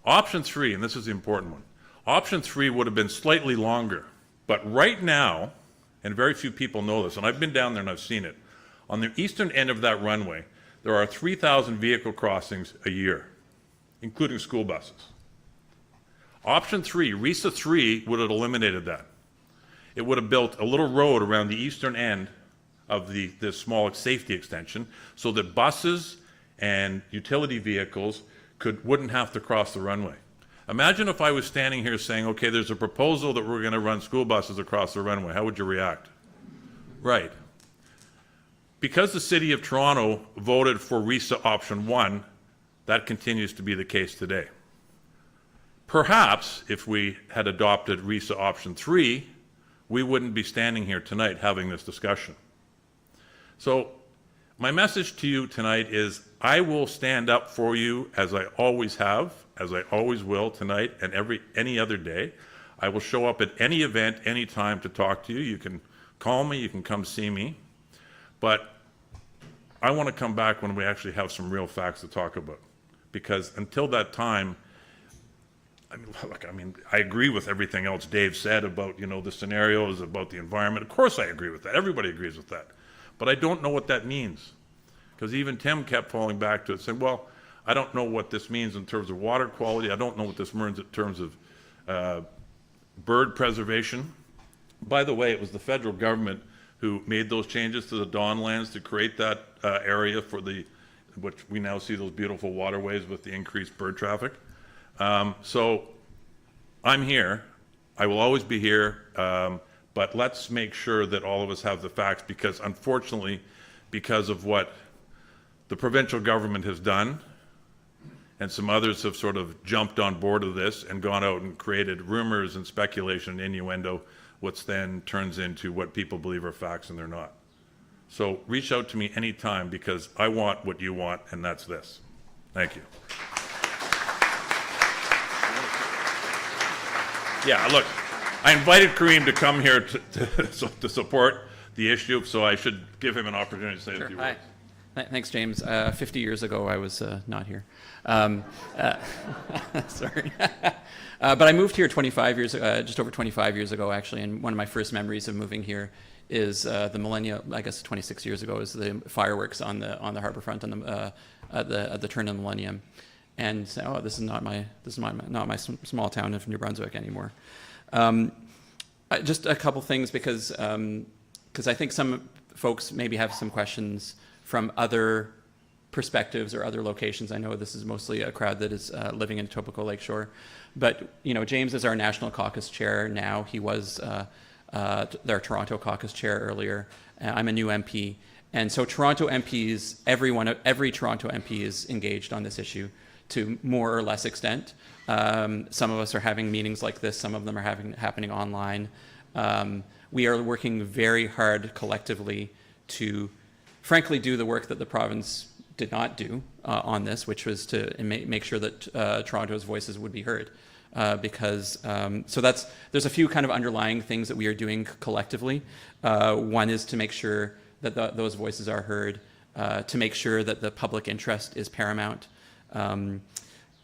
Option 3, and this is the important one, option 3 would have been slightly longer, but right now, and very few people know this, and I've been down there and I've seen it, on the eastern end of that runway, there are 3,000 vehicle crossings a year, including school buses. Option 3, RESA 3, would have eliminated that. It would have built a little road around the eastern end of this small safety extension so that buses and utility vehicles wouldn't have to cross the runway. Imagine if I was standing here saying, okay, there's a proposal that we're going to run school buses across the runway. How would you react? Right. Because the City of Toronto voted for RESA option 1, that continues to be the case today. Perhaps if we had adopted RESA option 3, we wouldn't be standing here tonight having this discussion. So my message to you tonight is I will stand up for you, as I always have, as I always will tonight and any other day. I will show up at any event, any time to talk to you. You can call me, you can come see me. But I want to come back when we actually have some real facts to talk about. Because until that time, I agree with everything else Dave said about, the scenarios, about the environment. Of course I agree with that. Everybody agrees with that. But I don't know what that means. Because even Tim kept falling back to it, saying, well, I don't know what this means in terms of water quality. I don't know what this means in terms of bird preservation. By the way, it was the federal government who made those changes to the Dawn lands to create that area for which we now see those beautiful waterways with the increased bird traffic. So I'm here. I will always be here. But let's make sure that all of us have the facts, because unfortunately, because of what the provincial government has done, and some others have sort of jumped on board of this and gone out and created rumors and speculation and innuendo, which then turns into what people believe are facts and they're not. So reach out to me anytime, because I want what you want, and that's this. Thank you. Yeah, look, I invited Kareem to come here to support the issue, so I should give him an opportunity to say a few words. Thanks, James. 50 years ago, I was not here. Sorry. But I moved here 25 years, just over 25 years ago, actually, and one of my first memories of moving here is the millennium, I guess 26 years ago, is the fireworks on the harbor front on at the turn of the millennium. And so, this is not my small town of New Brunswick anymore. Just a couple things, because I think some folks maybe have some questions from other perspectives or other locations. I know this is mostly a crowd that is living in Etobicoke Lakeshore, but James is our national caucus chair now. He was their Toronto caucus chair earlier. I'm a new MP, and so Toronto MPs, every Toronto MP is engaged on this issue to more or less extent. Some of us are having meetings like this. Some of them are happening online. We are working very hard collectively to, frankly, do the work that the province did not do on this, which was to make sure that Toronto's voices would be heard. There's a few kind of underlying things that we are doing collectively. One is to make sure that those voices are heard, to make sure that the public interest is paramount, and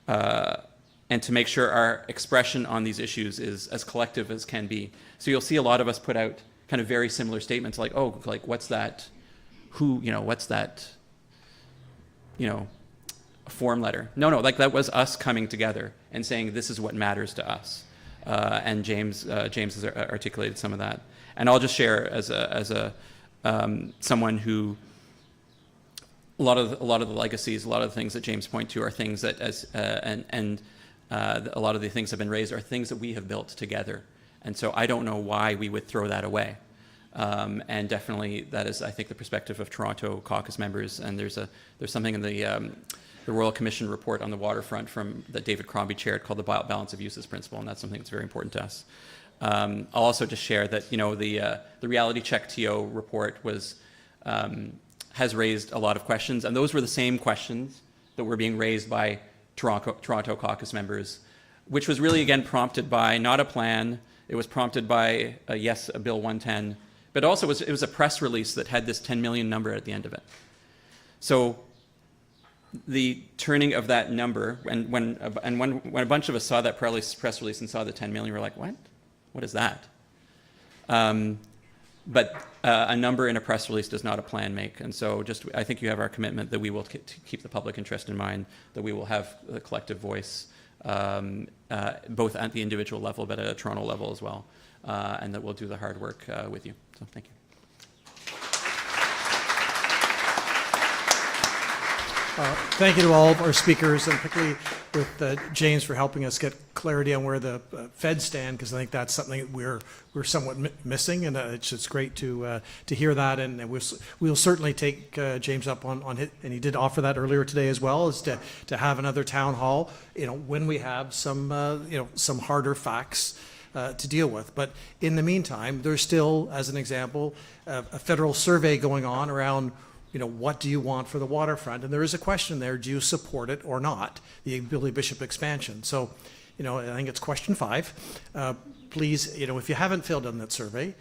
to make sure our expression on these issues is as collective as can be. So you'll see a lot of us put out kind of very similar statements like, oh, like what's that? What's that? A form letter. No, like that was us coming together and saying this is what matters to us. And James has articulated some of that. And I'll just share as someone who a lot of the legacies, a lot of the things that James point to are things that a lot of the things that have been raised are things that we have built together. And so I don't know why we would throw that away. And definitely that is, I think, the perspective of Toronto caucus members. And there's something in the Royal Commission report on the waterfront that David Crombie chaired called the Balance of Uses Principle, and that's something that's very important to us. I'll also just share that the Reality Check TO report has raised a lot of questions, and those were the same questions that were being raised by Toronto caucus members, which was really again prompted by not a plan. It was prompted by a Bill 110. But also it was a press release that had this 10 million number at the end of it. So the turning of that number, and when a bunch of us saw that press release and saw the 10 million, we were like, what? What is that? But a number in a press release does not a plan make. And so I think you have our commitment that we will keep the public interest in mind, that we will have the collective voice, both at the individual level, but at a Toronto level as well. And that we'll do the hard work with you. So thank you. Thank you to all of our speakers, and particularly with James for helping us get clarity on where the feds stand, because I think that's something that we're somewhat missing, and it's just great to hear that. And we'll certainly take James up on it, and he did offer that earlier today as well, is to have another town hall, when we have some some harder facts to deal with. But in the meantime, there's still, as an example, a federal survey going on around, what do you want for the waterfront? And there is a question there, do you support it or not, the Billy Bishop expansion? So, I think it's question 5. Please, if you haven't filled in that survey,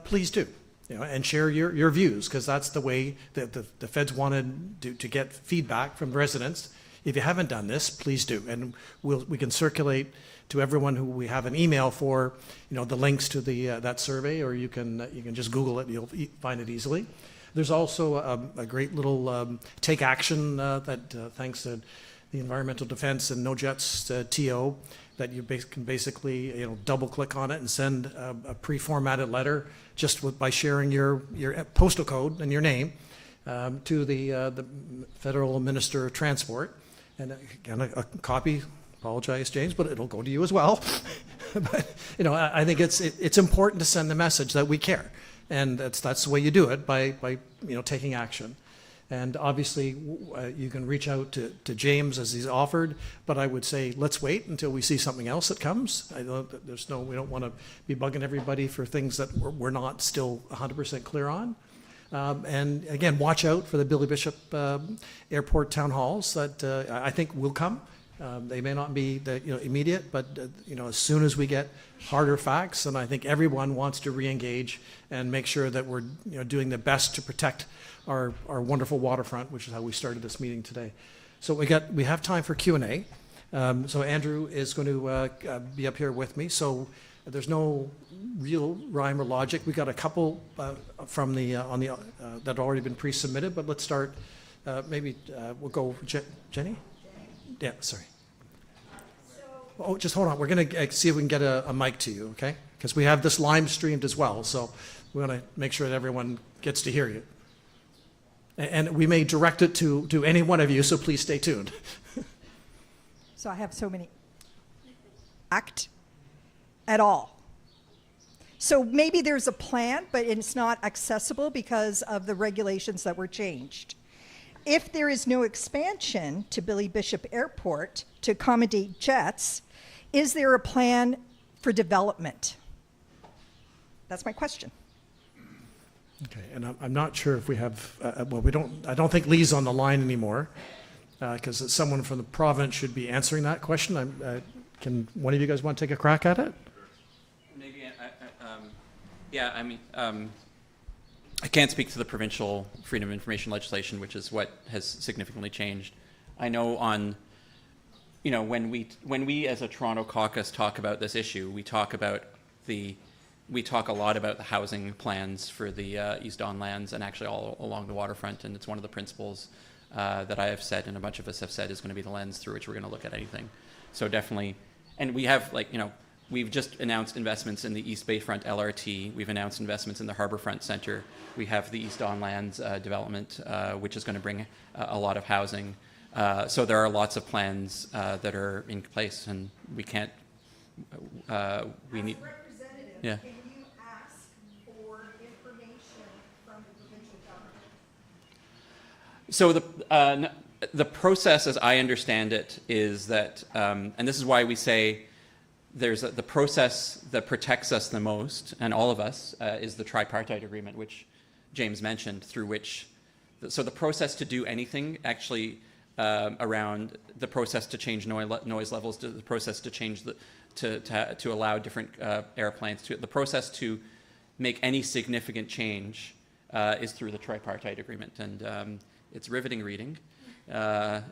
please do. and share your views, because that's the way that the feds wanted to get feedback from residents. If you haven't done this, please do, and we can circulate to everyone who we have an email for, the links to that survey, or you can just Google it, you'll find it easily. There's also a great little take action that thanks to the Environmental Defense and No Jets TO, that you can basically double click on it and send a pre-formatted letter just by sharing your postal code and your name to the Federal Minister of Transport, and again a copy. Apologize, James, but it'll go to you as well. But I think it's important to send the message that we care, and that's the way you do it, by taking action. And obviously, you can reach out to James as he's offered, but I would say let's wait until we see something else that comes. I know that we don't want to be bugging everybody for things that we're not still 100% clear on. And again, watch out for the Billy Bishop Airport town halls that I think will come. They may not be immediate, but as soon as we get harder facts, and I think everyone wants to re-engage and make sure that we're doing the best to protect our wonderful waterfront, which is how we started this meeting today. So we have time for Q&A. So Andrew is going to be up here with me. So there's no real rhyme or logic. We got a couple from that have already been pre-submitted, but let's start. Maybe we'll go Jenny. Yeah, sorry. Oh, just hold on. We're going to see if we can get a mic to you, okay? Because we have this live streamed as well, so we want to make sure that everyone gets to hear you. And we may direct it to any one of you, so please stay tuned. So I have so many. Act at all. So maybe there's a plan, but it's not accessible because of the regulations that were changed. If there is no expansion to Billy Bishop Airport to accommodate jets, is there a plan for development? That's my question. Okay, and I'm not sure if we have, I don't think Lee's on the line anymore, because someone from the province should be answering that question. Can one of you guys want to take a crack at it? Maybe, I can't speak to the provincial freedom of information legislation, which is what has significantly changed. I know when we as a Toronto caucus talk about this issue, we talk a lot about the housing plans for the East Don lands and actually all along the waterfront, and it's one of the principles that I have said and a bunch of us have said is going to be the lens through which we're going to look at anything. So definitely, and we have we've just announced investments in the East Bayfront LRT. We've announced investments in the Harbourfront Centre. We have the East Don lands development, which is going to bring a lot of housing. So there are lots of plans that are in place, and we can't. We need. Yeah. Can you ask for information from the provincial government? So the process, as I understand it, is that, and this is why we say there's the process that protects us the most, and all of us, is the tripartite agreement, which James mentioned, through which, so the process to do anything actually around the process to change noise levels, the process to change to allow different airplanes, the process to make any significant change is through the tripartite agreement, and it's riveting reading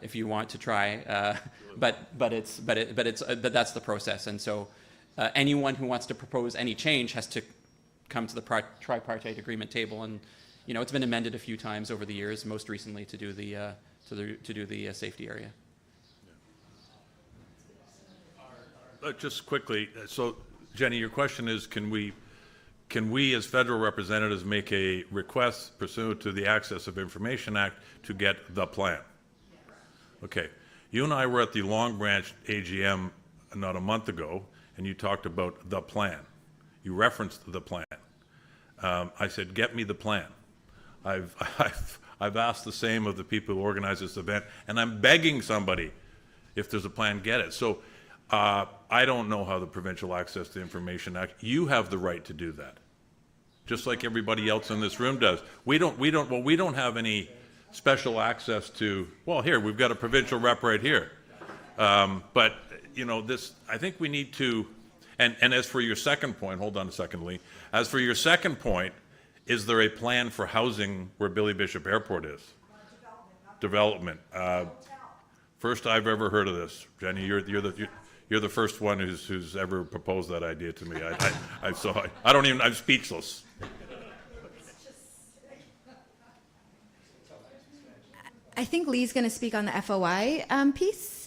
if you want to try, but that's the process, and so anyone who wants to propose any change has to come to the tripartite agreement table, and it's been amended a few times over the years, most recently to do the safety area. Just quickly, so Jenny, your question is, can we as federal representatives make a request pursuant to the Access of Information Act to get the plan? Okay. You and I were at the Long Branch AGM not a month ago, and you talked about the plan. You referenced the plan. I said, get me the plan. I've asked the same of the people who organize this event, and I'm begging somebody, if there's a plan, get it. So I don't know how the Provincial Access to Information Act, you have the right to do that, just like everybody else in this room does. We don't have any special access to, well, here, we've got a provincial rep right here. But, I think we need to, and as for your second point, hold on a second, Lee. As for your second point, Is there a plan for housing where Billy Bishop Airport is? Development. First I've ever heard of this. Jenny, you're the first one who's ever proposed that idea to me. I'm speechless. I think Lee's going to speak on the FOI piece.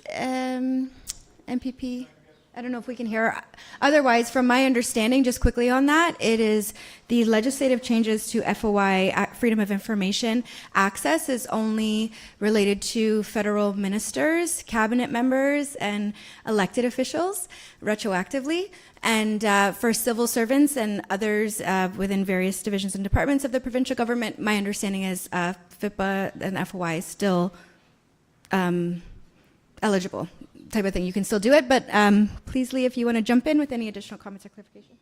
MPP, I don't know if we can hear. Otherwise, from my understanding, just quickly on that, it is the legislative changes to FOI, Freedom of Information access, is only related to federal ministers, cabinet members, and elected officials retroactively. And for civil servants and others within various divisions and departments of the provincial government, my understanding is FIPA and FOI is still eligible type of thing. You can still do it, but please, Lee, if you want to jump in with any additional comments or clarification.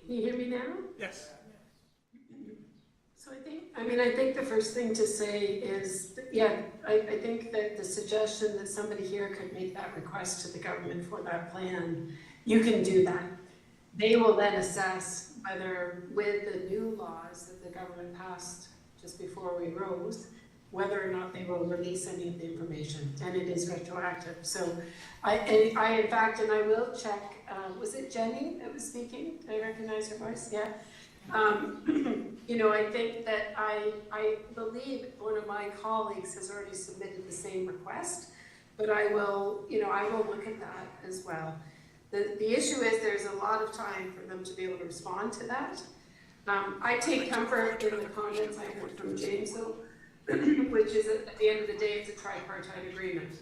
Can you hear me now? Yes. So I think the first thing to say is, I think that the suggestion that somebody here could make that request to the government for that plan, you can do that. They will then assess whether, with the new laws that the government passed just before we rose, whether or not they will release any of the information, and it is retroactive. So I in fact, and I will check, was it Jenny that was speaking? Did I recognize her voice? Yeah. I think that I believe one of my colleagues has already submitted the same request, but I will look at that as well. The issue is there's a lot of time for them to be able to respond to that. I take comfort in the comments I heard from James, though, which is at the end of the day, it's a tripartite agreement.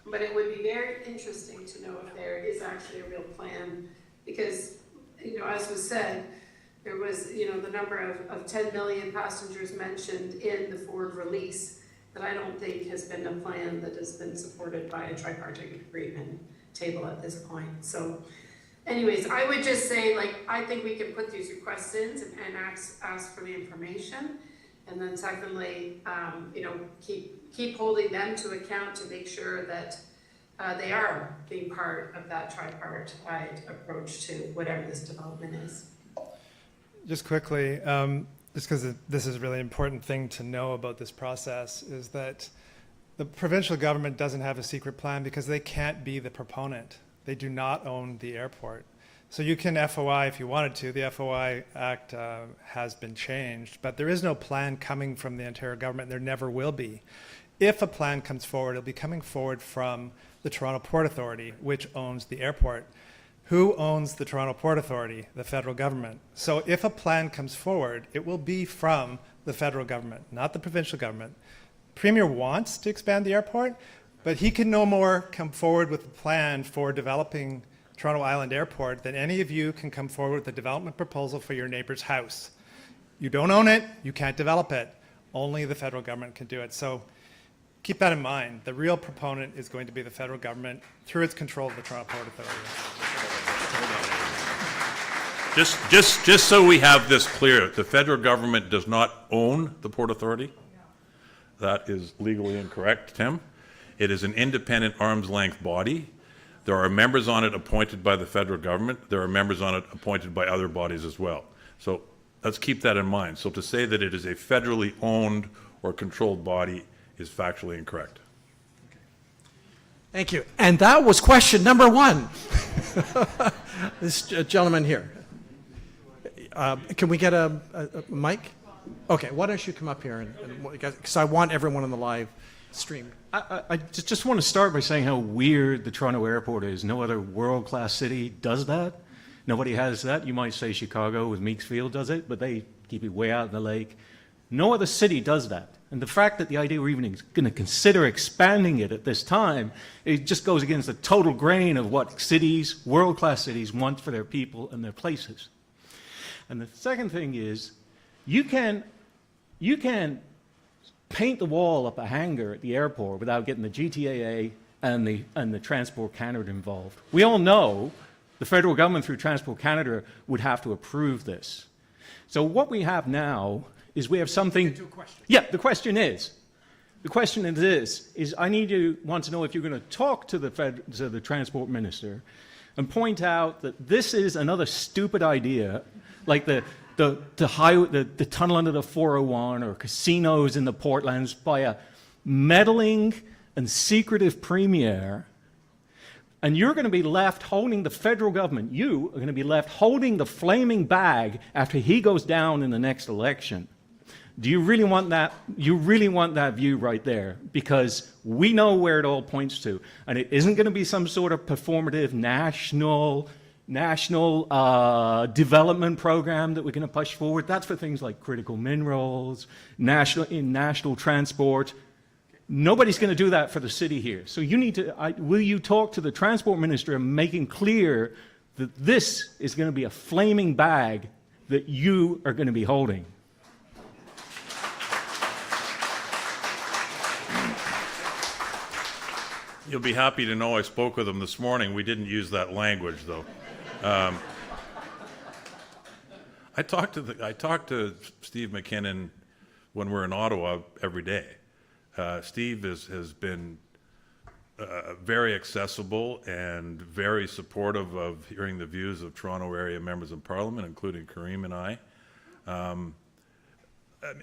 But it would be very interesting to know if there is actually a real plan, because, as was said, there was, the number of 10 million passengers mentioned in the Ford release that I don't think has been a plan that has been supported by a tripartite agreement table at this point. So anyways, I would just say, I think we can put these requests in and ask for the information. And then secondly, keep holding them to account to make sure that they are being part of that tripartite approach to whatever this development is. Just quickly, just because this is a really important thing to know about this process, is that the provincial government doesn't have a secret plan because they can't be the proponent. They do not own the airport. So you can FOI if you wanted to. The FOI Act has been changed, but there is no plan coming from the Ontario government. There never will be. If a plan comes forward, it'll be coming forward from the Toronto Port Authority, which owns the airport. Who owns the Toronto Port Authority? The federal government. So if a plan comes forward, it will be from the federal government, not the provincial government. Premier wants to expand the airport, but he can no more come forward with a plan for developing Toronto Island Airport than any of you can come forward with a development proposal for your neighbor's house. You don't own it, you can't develop it. Only the federal government can do it. So keep that in mind. The real proponent is going to be the federal government through its control of the Toronto Port Authority. Just so we have this clear, the federal government does not own the Port Authority. That is legally incorrect, Tim. It is an independent arm's length body. There are members on it appointed by the federal government. There are members on it appointed by other bodies as well. So let's keep that in mind. So to say that it is a federally owned or controlled body is factually incorrect. Thank you. And that was question number one. This gentleman here. Can we get a mic? Okay, why don't you come up here, because I want everyone on the live stream. I just want to start by saying how weird the Toronto airport is. No other world-class city does that. Nobody has that. You might say Chicago with Meeks Field does it, but they keep it way out in the lake. No other city does that. And the fact that the idea we're even going to consider expanding it at this time, it just goes against the total grain of what cities, world-class cities, want for their people and their places. And the second thing is, you can paint the wall up a hangar at the airport without getting the GTAA and the Transport Canada involved. We all know the federal government through Transport Canada would have to approve this. So what we have now is we have something. Yeah, the question is I want to know if you're going to talk to the Transport Minister and point out that this is another stupid idea, like the tunnel under the 401 or casinos in the Portlands by a meddling and secretive premier, and you're going to be left holding, the federal government, you are going to be left holding the flaming bag after he goes down in the next election. Do you really want that? You really want that view right there? Because we know where it all points to. And it isn't going to be some sort of performative national development program that we're going to push forward. That's for things like critical minerals, national transport. Nobody's going to do that for the city here. So you need to, will you talk to the transport minister and make him clear that this is going to be a flaming bag that you are going to be holding? You'll be happy to know I spoke with him this morning. We didn't use that language, though. I talked to Steve McKinnon when we're in Ottawa every day. Steve has been very accessible and very supportive of hearing the views of Toronto area members of Parliament, including Kareem and I.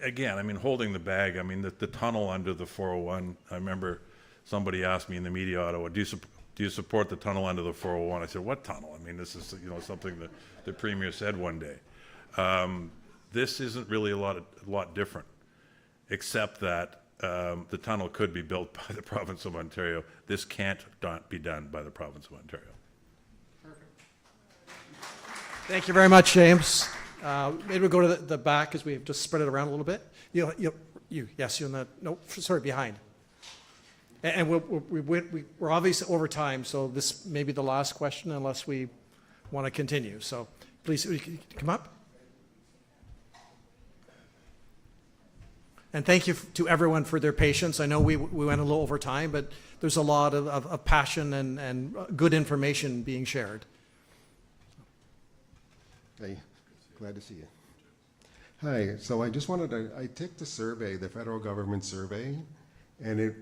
Again, I mean, holding the bag, I mean, the tunnel under the 401, I remember somebody asked me in the media, Ottawa, do you support the tunnel under the 401? I said, what tunnel? I mean, this is, you know, something that the Premier said one day. This isn't really a lot different, except that the tunnel could be built by the province of Ontario. This can't be done by the province of Ontario. Perfect. Thank you very much, James. Maybe we'll go to the back as we've just spread it around a little bit. Yes, you in the, no, sorry, behind. And we're obviously over time, so this may be the last question unless we want to continue. So please, come up. And thank you to everyone for their patience. I know we went a little over time, but there's a lot of passion and good information being shared. Hey, glad to see you. Hi, so I just wanted to, I took the survey, the federal government survey, and it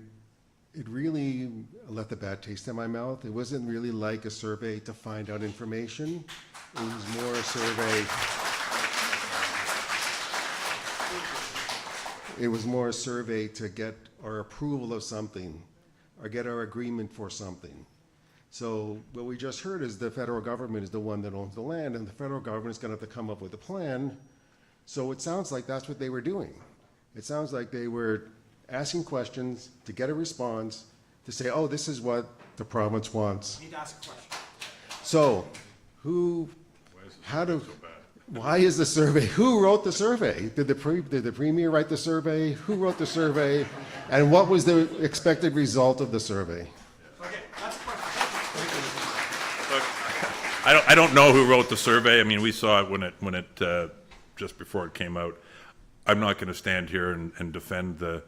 really left a bad taste in my mouth. It wasn't really like a survey to find out information. It was more a survey. It was more a survey to get our approval of something or get our agreement for something. So what we just heard is the federal government is the one that owns the land, and the federal government is going to have to come up with a plan. So it sounds like that's what they were doing. It sounds like they were asking questions to get a response to say, oh, this is what the province wants. You need to ask a question. So why is the survey, who wrote the survey? Did the Premier write the survey? Who wrote the survey? And what was the expected result of the survey? Okay, that's a question. Look, I don't know who wrote the survey. I mean, we saw it when it just before it came out. I'm not going to stand here and defend the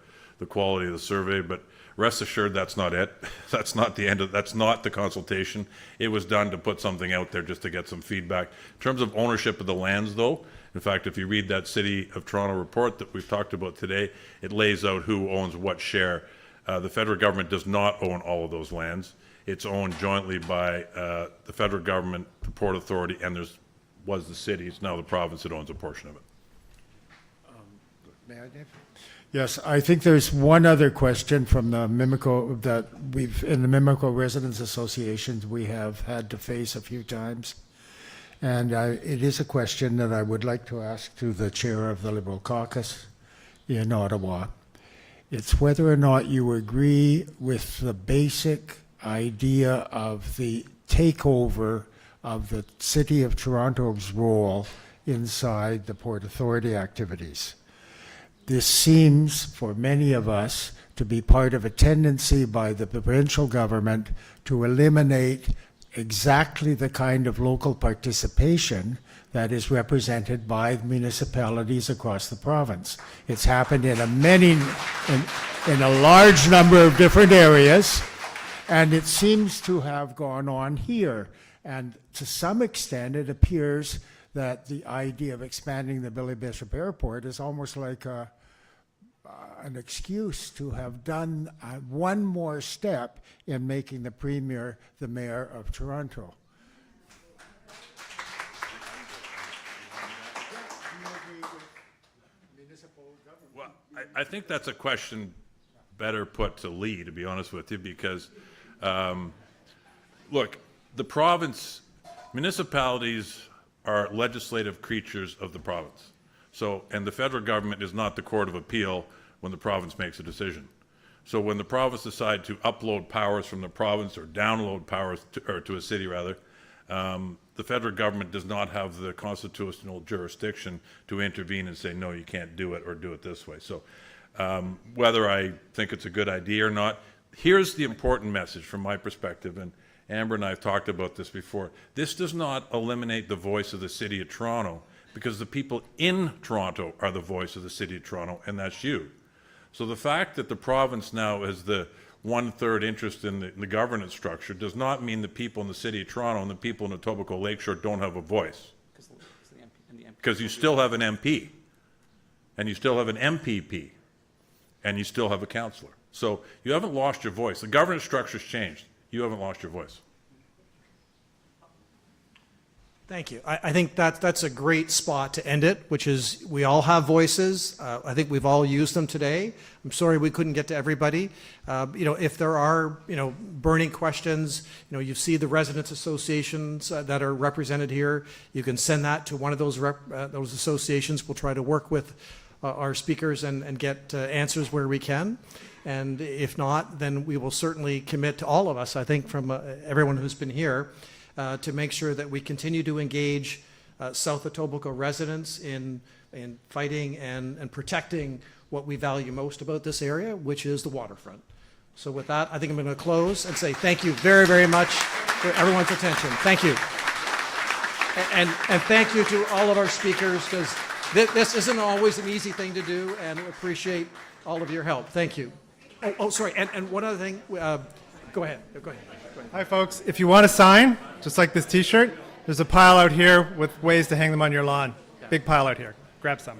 quality of the survey, but rest assured that's not it. That's not the end of, that's not the consultation. It was done to put something out there just to get some feedback. In terms of ownership of the lands though, in fact, if you read that City of Toronto report that we've talked about today, it lays out who owns what share. The federal government does not own all of those lands. It's owned jointly by the federal government, the Port Authority, and was the city. It's now the province that owns a portion of it. May I, Dave? Yes, I think there's one other question from the Mimico that in the Mimico Residents Associations we have had to face a few times. And it is a question that I would like to ask to the chair of the Liberal Caucus in Ottawa. It's whether or not you agree with the basic idea of the takeover of the City of Toronto's role inside the Port Authority activities. This seems, for many of us, to be part of a tendency by the provincial government to eliminate exactly the kind of local participation that is represented by municipalities across the province. It's happened in a large number of different areas, and it seems to have gone on here. And to some extent, it appears that the idea of expanding the Billy Bishop Airport is almost like an excuse to have done one more step in making the Premier the Mayor of Toronto. I think that's a question better put to Lee, to be honest with you, because, look, the province, municipalities are legislative creatures of the province. So, and the federal government is not the court of appeal when the province makes a decision. So when the province decide to upload powers from the province or download powers to a city rather, the federal government does not have the constitutional jurisdiction to intervene and say, no, you can't do it or do it this way. So whether I think it's a good idea or not, here's the important message from my perspective, and Amber and I have talked about this before. This does not eliminate the voice of the City of Toronto, because the people in Toronto are the voice of the City of Toronto, and that's you. So the fact that the province now has the 1/3 interest in the governance structure does not mean the people in the City of Toronto and the people in Etobicoke Lakeshore don't have a voice. Because you still have an MP, and you still have an MPP, and you still have a councillor. So you haven't lost your voice. The governance structure's changed. You haven't lost your voice. Thank you. I think that's a great spot to end it, which is we all have voices. I think we've all used them today. I'm sorry we couldn't get to everybody. If there are, burning questions, you see the residents associations that are represented here. You can send that to one of those associations. We'll try to work with our speakers and get answers where we can. And if not, then we will certainly commit to all of us, I think, from everyone who's been here, to make sure that we continue to engage South Etobicoke residents in fighting and protecting what we value most about this area, which is the waterfront. So with that, I think I'm going to close and say thank you very, very much for everyone's attention. Thank you. And thank you to all of our speakers, because this isn't always an easy thing to do, and we appreciate all of your help. Thank you. Oh, sorry, and one other thing. Go ahead. Hi, folks. If you want a sign, just like this T-shirt, there's a pile out here with ways to hang them on your lawn. Big pile out here. Grab some.